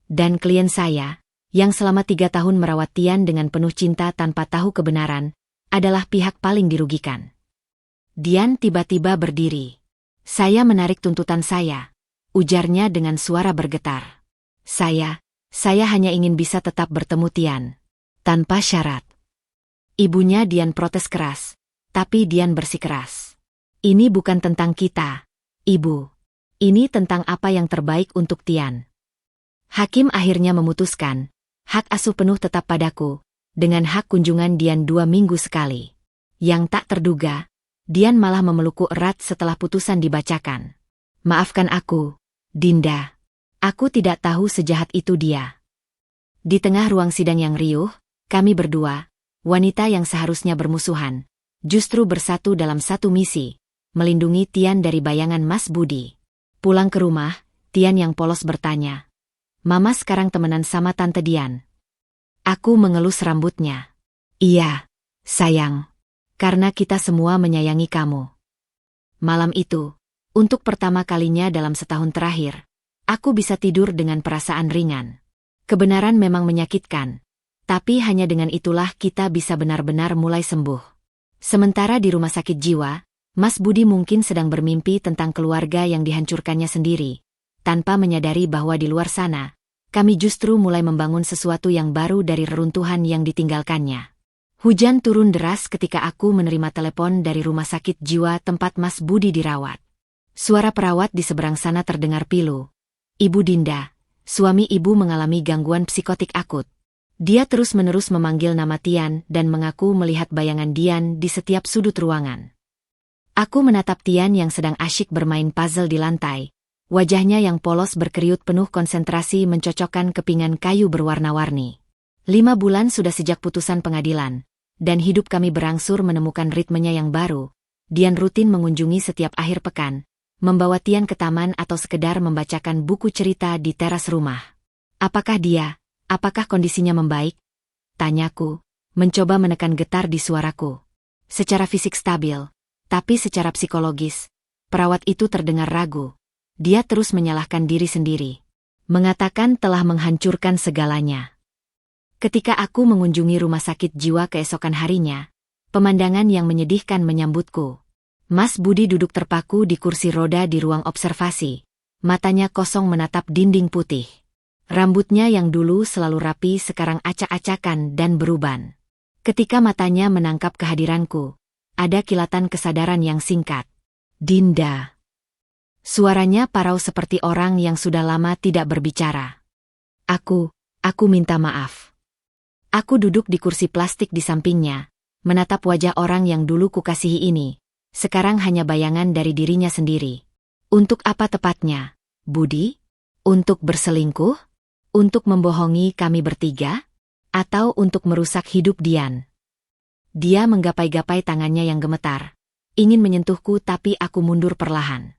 Dan klien saya, yang selama 3 tahun merawat Tian dengan penuh cinta tanpa tahu kebenaran, adalah pihak paling dirugikan. Dian tiba-tiba berdiri. Saya menarik tuntutan saya, ujarnya dengan suara bergetar. Saya hanya ingin bisa tetap bertemu Tian. Tanpa syarat. Ibunya Dian protes keras, tapi Dian bersikeras. Ini bukan tentang kita, Ibu. Ini tentang apa yang terbaik untuk Tian. Hakim akhirnya memutuskan, hak asuh penuh tetap padaku, dengan hak kunjungan Dian 2 minggu sekali. Yang tak terduga, Dian malah memelukku erat setelah putusan dibacakan. Maafkan aku, Dinda. Aku tidak tahu sejahat itu dia. Di tengah ruang sidang yang riuh, kami berdua, wanita yang seharusnya bermusuhan, justru bersatu dalam satu misi, melindungi Tian dari bayangan Mas Budi. Pulang ke rumah, Tian yang polos bertanya, Mama sekarang temenan sama Tante Dian. Aku mengelus rambutnya. Iya, sayang. Karena kita semua menyayangi kamu. Malam itu, untuk pertama kalinya dalam setahun terakhir, aku bisa tidur dengan perasaan ringan. Kebenaran memang menyakitkan, tapi hanya dengan itulah kita bisa benar-benar mulai sembuh. Sementara di rumah sakit jiwa, Mas Budi mungkin sedang bermimpi tentang keluarga yang dihancurkannya sendiri, tanpa menyadari bahwa di luar sana, kami justru mulai membangun sesuatu yang baru dari reruntuhan yang ditinggalkannya. Hujan turun deras ketika aku menerima telepon dari rumah sakit jiwa tempat Mas Budi dirawat. Suara perawat di seberang sana terdengar pilu. Ibu Dinda, suami ibu mengalami gangguan psikotik akut. Dia terus-menerus memanggil nama Tian dan mengaku melihat bayangan Dian di setiap sudut ruangan. Aku menatap Tian yang sedang asyik bermain puzzle di lantai. Wajahnya yang polos berkeriut penuh konsentrasi mencocokkan kepingan kayu berwarna-warni. 5 bulan sudah sejak putusan pengadilan, dan hidup kami berangsur menemukan ritmenya yang baru. Dian rutin mengunjungi setiap akhir pekan, membawa Tian ke taman atau sekedar membacakan buku cerita di teras rumah. Apakah kondisinya membaik? Tanyaku, mencoba menekan getar di suaraku. Secara fisik stabil, tapi secara psikologis, perawat itu terdengar ragu. Dia terus menyalahkan diri sendiri. Mengatakan telah menghancurkan segalanya. Ketika aku mengunjungi rumah sakit jiwa keesokan harinya, pemandangan yang menyedihkan menyambutku. Mas Budi duduk terpaku di kursi roda di ruang observasi. Matanya kosong menatap dinding putih. Rambutnya yang dulu selalu rapi sekarang acak-acakan dan beruban. Ketika matanya menangkap kehadiranku, ada kilatan kesadaran yang singkat. Dinda. Suaranya parau seperti orang yang sudah lama tidak berbicara. Aku minta maaf. Aku duduk di kursi plastik di sampingnya, menatap wajah orang yang dulu kukasihi ini. Sekarang hanya bayangan dari dirinya sendiri. Untuk apa tepatnya, Budi? Untuk berselingkuh? Untuk membohongi kami bertiga? Atau untuk merusak hidup Dian? Dia menggapai-gapai tangannya yang gemetar. Ingin menyentuhku tapi aku mundur perlahan.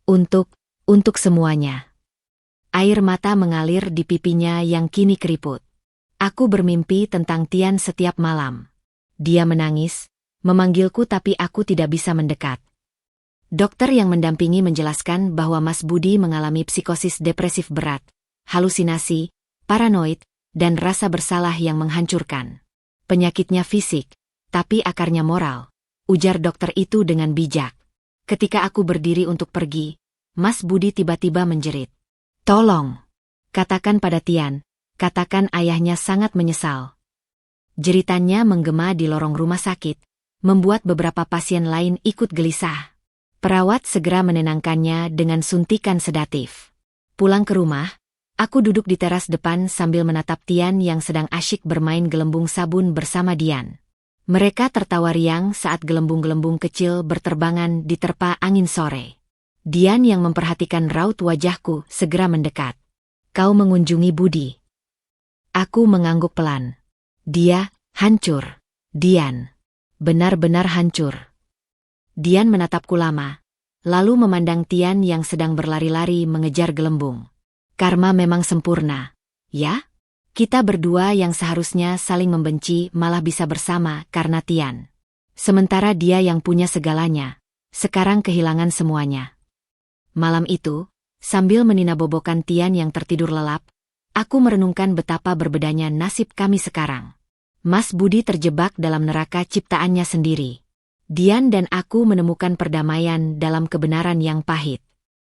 Untuk semuanya. Air mata mengalir di pipinya yang kini keriput. Aku bermimpi tentang Tian setiap malam. Dia menangis, memanggilku tapi aku tidak bisa mendekat. Dokter yang mendampingi menjelaskan bahwa Mas Budi mengalami psikosis depresif berat, halusinasi, paranoid, dan rasa bersalah yang menghancurkan. Penyakitnya fisik, tapi akarnya moral, ujar dokter itu dengan bijak. Ketika aku berdiri untuk pergi, Mas Budi tiba-tiba menjerit. Tolong. Katakan pada Tian, katakan ayahnya sangat menyesal. Jeritannya menggema di lorong rumah sakit, membuat beberapa pasien lain ikut gelisah. Perawat segera menenangkannya dengan suntikan sedatif. Pulang ke rumah, aku duduk di teras depan sambil menatap Tian yang sedang asyik bermain gelembung sabun bersama Dian. Mereka tertawa riang saat gelembung-gelembung kecil berterbangan diterpa angin sore. Dian yang memperhatikan raut wajahku segera mendekat. Kau mengunjungi Budi. Aku mengangguk pelan. Dia hancur. Dian. Benar-benar hancur. Dian menatapku lama, lalu memandang Tian yang sedang berlari-lari mengejar gelembung. Karma memang sempurna, ya? Kita berdua yang seharusnya saling membenci malah bisa bersama karena Tian. Sementara dia yang punya segalanya, sekarang kehilangan semuanya. Malam itu, sambil meninabobokan Tian yang tertidur lelap, aku merenungkan betapa berbedanya nasib kami sekarang. Mas Budi terjebak dalam neraka ciptaannya sendiri. Dian dan aku menemukan perdamaian dalam kebenaran yang pahit.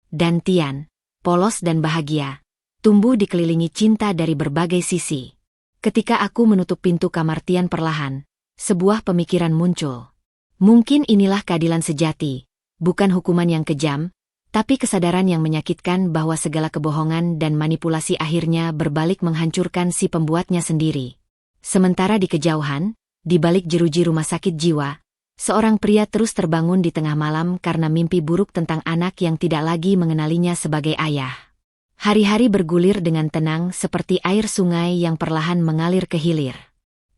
Dan Tian, polos dan bahagia, tumbuh dikelilingi cinta dari berbagai sisi. Ketika aku menutup pintu kamar Tian perlahan, sebuah pemikiran muncul. Mungkin inilah keadilan sejati, bukan hukuman yang kejam, tapi kesadaran yang menyakitkan bahwa segala kebohongan dan manipulasi akhirnya berbalik menghancurkan si pembuatnya sendiri. Sementara di kejauhan, di balik jeruji rumah sakit jiwa, seorang pria terus terbangun di tengah malam karena mimpi buruk tentang anak yang tidak lagi mengenalinya sebagai ayah. Hari-hari bergulir dengan tenang seperti air sungai yang perlahan mengalir ke hilir.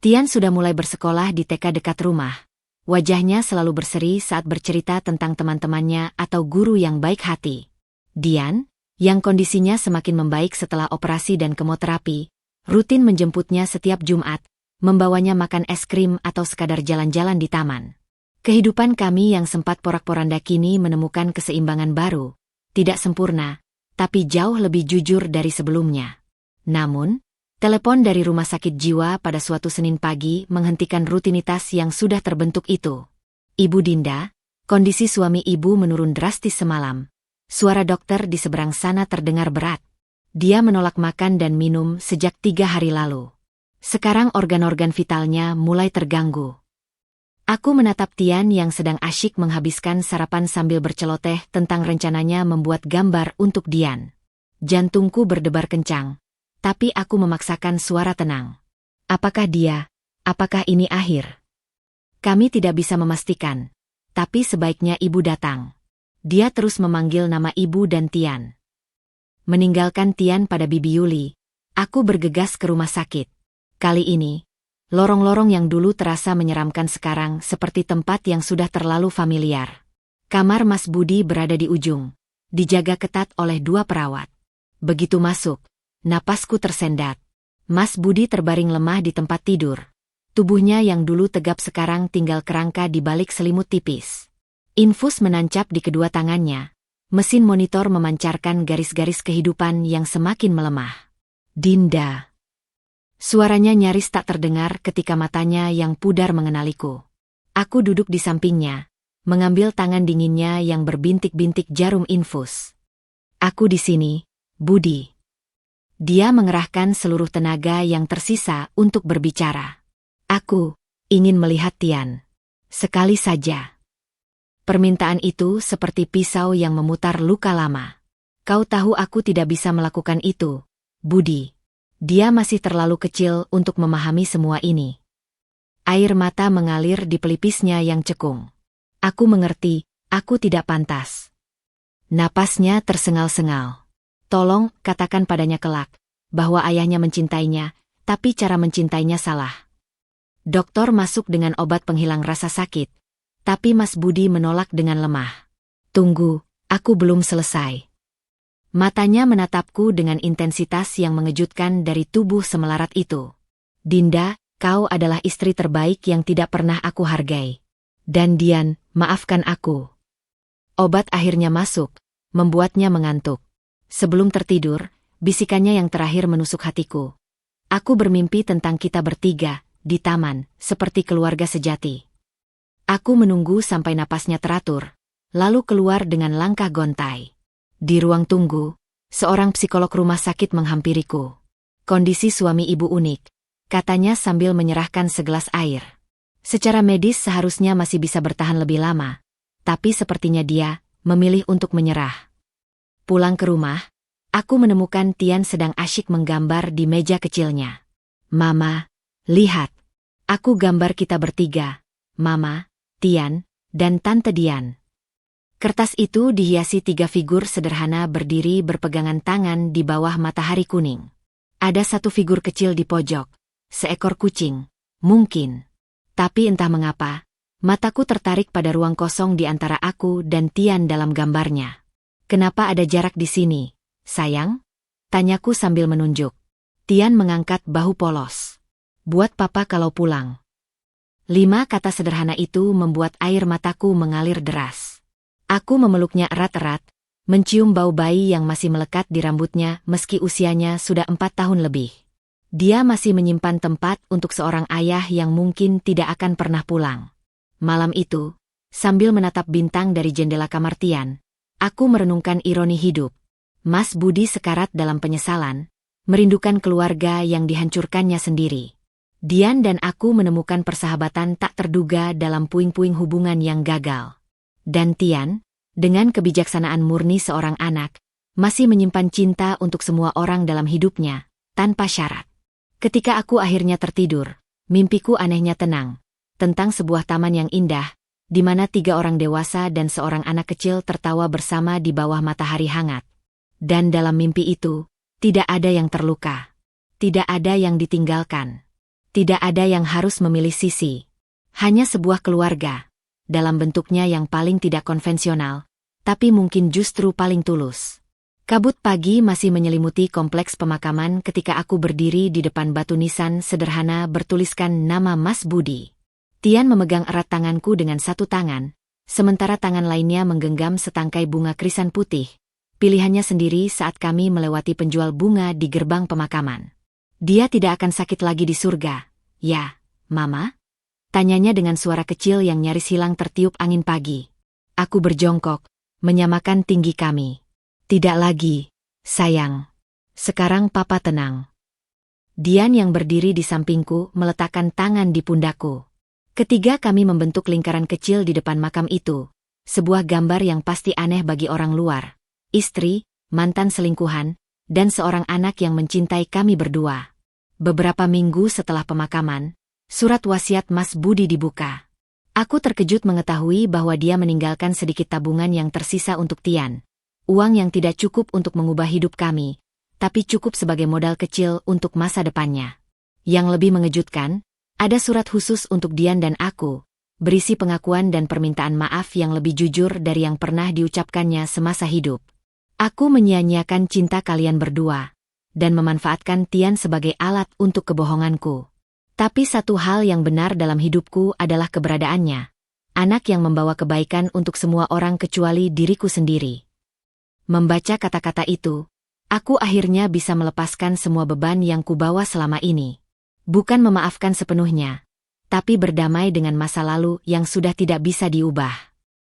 Tian sudah mulai bersekolah di TK dekat rumah. Wajahnya selalu berseri saat bercerita tentang teman-temannya atau guru yang baik hati. Dian, yang kondisinya semakin membaik setelah operasi dan kemoterapi, rutin menjemputnya setiap Jumat, membawanya makan es krim atau sekadar jalan-jalan di taman. Kehidupan kami yang sempat porak-poranda kini menemukan keseimbangan baru, tidak sempurna, tapi jauh lebih jujur dari sebelumnya. Namun, telepon dari rumah sakit jiwa pada suatu Senin pagi menghentikan rutinitas yang sudah terbentuk itu. Ibu Dinda, kondisi suami ibu menurun drastis semalam. Suara dokter di seberang sana terdengar berat. Dia menolak makan dan minum sejak 3 hari lalu. Sekarang organ-organ vitalnya mulai terganggu. Aku menatap Tian yang sedang asyik menghabiskan sarapan sambil berceloteh tentang rencananya membuat gambar untuk Dian. Jantungku berdebar kencang, tapi aku memaksakan suara tenang. Apakah ini akhir? Kami tidak bisa memastikan, tapi sebaiknya ibu datang. Dia terus memanggil nama ibu dan Tian. Meninggalkan Tian pada Bibi Yuli, aku bergegas ke rumah sakit. Kali ini, lorong-lorong yang dulu terasa menyeramkan sekarang seperti tempat yang sudah terlalu familiar. Kamar Mas Budi berada di ujung, dijaga ketat oleh 2 perawat. Begitu masuk, napasku tersendat. Mas Budi terbaring lemah di tempat tidur. Tubuhnya yang dulu tegap sekarang tinggal kerangka di balik selimut tipis. Infus menancap di kedua tangannya. Mesin monitor memancarkan garis-garis kehidupan yang semakin melemah. Dinda. Suaranya nyaris tak terdengar ketika matanya yang pudar mengenaliku. Aku duduk di sampingnya, mengambil tangan dinginnya yang berbintik-bintik jarum infus. Aku di sini, Budi. Dia mengerahkan seluruh tenaga yang tersisa untuk berbicara. Aku ingin melihat Tian. Sekali saja. Permintaan itu seperti pisau yang memutar luka lama. Kau tahu aku tidak bisa melakukan itu, Budi. Dia masih terlalu kecil untuk memahami semua ini. Air mata mengalir di pelipisnya yang cekung. Aku mengerti, aku tidak pantas. Napasnya tersengal-sengal. Tolong katakan padanya kelak, bahwa ayahnya mencintainya, tapi cara mencintainya salah. Dokter masuk dengan obat penghilang rasa sakit, tapi Mas Budi menolak dengan lemah. Tunggu, aku belum selesai. Matanya menatapku dengan intensitas yang mengejutkan dari tubuh semelarat itu. Dinda, kau adalah istri terbaik yang tidak pernah aku hargai. Dan Dian, maafkan aku. Obat akhirnya masuk, membuatnya mengantuk. Sebelum tertidur, bisikannya yang terakhir menusuk hatiku. Aku bermimpi tentang kita bertiga, di taman, seperti keluarga sejati. Aku menunggu sampai napasnya teratur, lalu keluar dengan langkah gontai. Di ruang tunggu, seorang psikolog rumah sakit menghampiriku. Kondisi suami ibu unik, katanya sambil menyerahkan segelas air. Secara medis seharusnya masih bisa bertahan lebih lama, tapi sepertinya dia memilih untuk menyerah. Pulang ke rumah, aku menemukan Tian sedang asyik menggambar di meja kecilnya. Mama, lihat. Aku gambar kita bertiga, Mama, Tian, dan Tante Dian. Kertas itu dihiasi 3 figur sederhana berdiri berpegangan tangan di bawah matahari kuning. Ada satu figur kecil di pojok, seekor kucing, mungkin. Tapi entah mengapa, mataku tertarik pada ruang kosong di antara aku dan Tian dalam gambarnya. Kenapa ada jarak di sini, sayang? Tanyaku sambil menunjuk. Tian mengangkat bahu polos. Buat papa kalau pulang. 5 kata sederhana itu membuat air mataku mengalir deras. Aku memeluknya erat-erat, mencium bau bayi yang masih melekat di rambutnya meski usianya sudah 4 tahun lebih. Dia masih menyimpan tempat untuk seorang ayah yang mungkin tidak akan pernah pulang. Malam itu, sambil menatap bintang dari jendela kamar Tian, aku merenungkan ironi hidup. Mas Budi sekarat dalam penyesalan, merindukan keluarga yang dihancurkannya sendiri. Dian dan aku menemukan persahabatan tak terduga dalam puing-puing hubungan yang gagal. Dan Tian, dengan kebijaksanaan murni seorang anak, masih menyimpan cinta untuk semua orang dalam hidupnya, tanpa syarat. Ketika aku akhirnya tertidur, mimpiku anehnya tenang, tentang sebuah taman yang indah, di mana 3 orang dewasa dan seorang anak kecil tertawa bersama di bawah matahari hangat. Dan dalam mimpi itu, tidak ada yang terluka. Tidak ada yang ditinggalkan. Tidak ada yang harus memilih sisi. Hanya sebuah keluarga, dalam bentuknya yang paling tidak konvensional, tapi mungkin justru paling tulus. Kabut pagi masih menyelimuti kompleks pemakaman ketika aku berdiri di depan batu nisan sederhana bertuliskan nama Mas Budi. Tian memegang erat tanganku dengan satu tangan, sementara tangan lainnya menggenggam setangkai bunga krisan putih, pilihannya sendiri saat kami melewati penjual bunga di gerbang pemakaman. Dia tidak akan sakit lagi di surga, ya, Mama? Tanyanya dengan suara kecil yang nyaris hilang tertiup angin pagi. Aku berjongkok, menyamakan tinggi kami. Tidak lagi, sayang. Sekarang Papa tenang. Dian yang berdiri di sampingku meletakkan tangan di pundakku. Ketiga kami membentuk lingkaran kecil di depan makam itu, sebuah gambar yang pasti aneh bagi orang luar. Istri, mantan selingkuhan, dan seorang anak yang mencintai kami berdua. Beberapa minggu setelah pemakaman, surat wasiat Mas Budi dibuka. Aku terkejut mengetahui bahwa dia meninggalkan sedikit tabungan yang tersisa untuk Tian. Uang yang tidak cukup untuk mengubah hidup kami, tapi cukup sebagai modal kecil untuk masa depannya. Yang lebih mengejutkan, ada surat khusus untuk Dian dan aku, berisi pengakuan dan permintaan maaf yang lebih jujur dari yang pernah diucapkannya semasa hidup. Aku menyia-nyiakan cinta kalian berdua, dan memanfaatkan Tian sebagai alat untuk kebohonganku. Tapi satu hal yang benar dalam hidupku adalah keberadaannya. Anak yang membawa kebaikan untuk semua orang kecuali diriku sendiri. Membaca kata-kata itu, aku akhirnya bisa melepaskan semua beban yang kubawa selama ini. Bukan memaafkan sepenuhnya, tapi berdamai dengan masa lalu yang sudah tidak bisa diubah.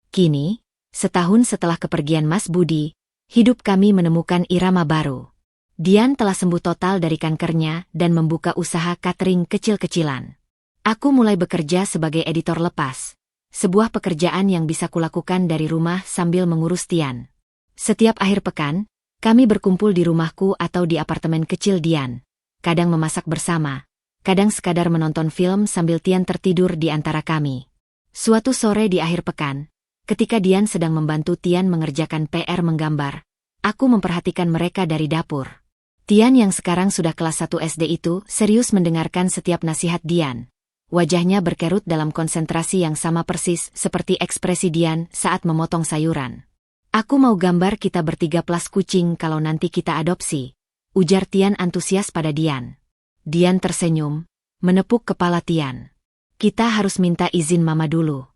Kini, setahun setelah kepergian Mas Budi, hidup kami menemukan irama baru. Dian telah sembuh total dari kankernya dan membuka usaha catering kecil-kecilan. Aku mulai bekerja sebagai editor lepas, sebuah pekerjaan yang bisa kulakukan dari rumah sambil mengurus Tian. Setiap akhir pekan, kami berkumpul di rumahku atau di apartemen kecil Dian, kadang memasak bersama, kadang sekadar menonton film sambil Tian tertidur di antara kami. Suatu sore di akhir pekan, ketika Dian sedang membantu Tian mengerjakan PR menggambar, aku memperhatikan mereka dari dapur. Tian yang sekarang sudah kelas 1 SD itu serius mendengarkan setiap nasihat Dian. Wajahnya berkerut dalam konsentrasi yang sama persis seperti ekspresi Dian saat memotong sayuran. Aku mau gambar kita bertiga plus kucing kalau nanti kita adopsi, ujar Tian antusias pada Dian. Dian tersenyum, menepuk kepala Tian. Kita harus minta izin Mama dulu.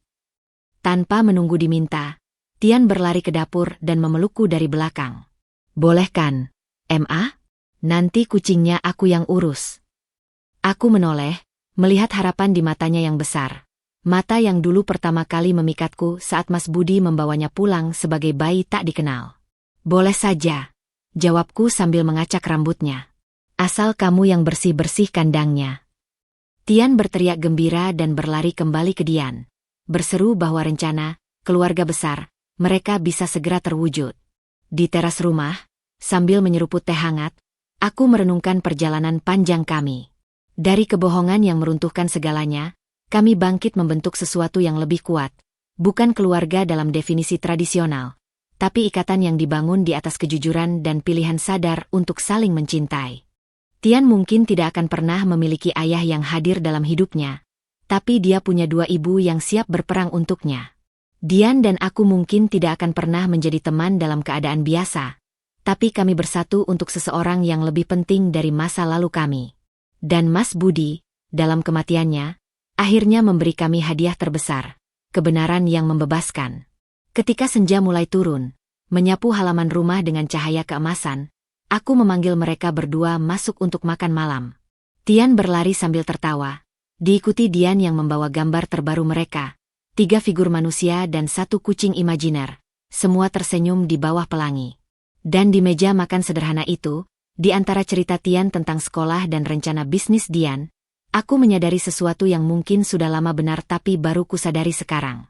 Tanpa menunggu diminta, Tian berlari ke dapur dan memelukku dari belakang. Boleh kan, Ma? Nanti kucingnya aku yang urus. Aku menoleh, melihat harapan di matanya yang besar. Mata yang dulu pertama kali memikatku saat Mas Budi membawanya pulang sebagai bayi tak dikenal. Boleh saja. jawabku sambil mengacak rambutnya. Asal kamu yang bersih-bersih kandangnya. Tian berteriak gembira dan berlari kembali ke Dian. Berseru bahwa rencana, keluarga besar, mereka bisa segera terwujud. Di teras rumah, sambil menyeruput teh hangat, aku merenungkan perjalanan panjang kami. Dari kebohongan yang meruntuhkan segalanya, kami bangkit membentuk sesuatu yang lebih kuat. Bukan keluarga dalam definisi tradisional, tapi ikatan yang dibangun di atas kejujuran dan pilihan sadar untuk saling mencintai. Tian mungkin tidak akan pernah memiliki ayah yang hadir dalam hidupnya, tapi dia punya dua ibu yang siap berperang untuknya. Dian dan aku mungkin tidak akan pernah menjadi teman dalam keadaan biasa, tapi kami bersatu untuk seseorang yang lebih penting dari masa lalu kami. Dan Mas Budi, dalam kematiannya, akhirnya memberi kami hadiah terbesar. Kebenaran yang membebaskan. Ketika senja mulai turun, menyapu halaman rumah dengan cahaya keemasan, aku memanggil mereka berdua masuk untuk makan malam. Tian berlari sambil tertawa, diikuti Dian yang membawa gambar terbaru mereka, 3 figur manusia dan 1 kucing imajiner, semua tersenyum di bawah pelangi. Dan di meja makan sederhana itu, di antara cerita Tian tentang sekolah dan rencana bisnis Dian, aku menyadari sesuatu yang mungkin sudah lama benar tapi baru kusadari sekarang.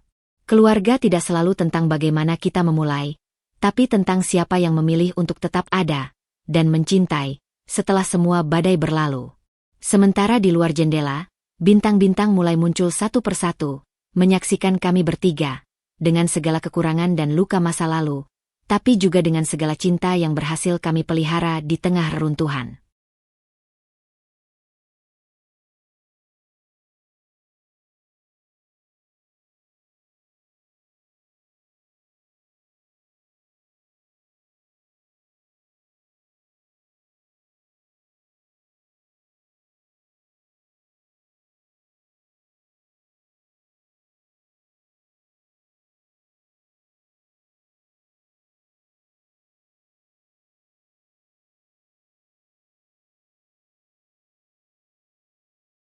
Keluarga tidak selalu tentang bagaimana kita memulai, tapi tentang siapa yang memilih untuk tetap ada dan mencintai setelah semua badai berlalu. Sementara di luar jendela, bintang-bintang mulai muncul satu persatu, menyaksikan kami bertiga, dengan segala kekurangan dan luka masa lalu, tapi juga dengan segala cinta yang berhasil kami pelihara di tengah reruntuhan.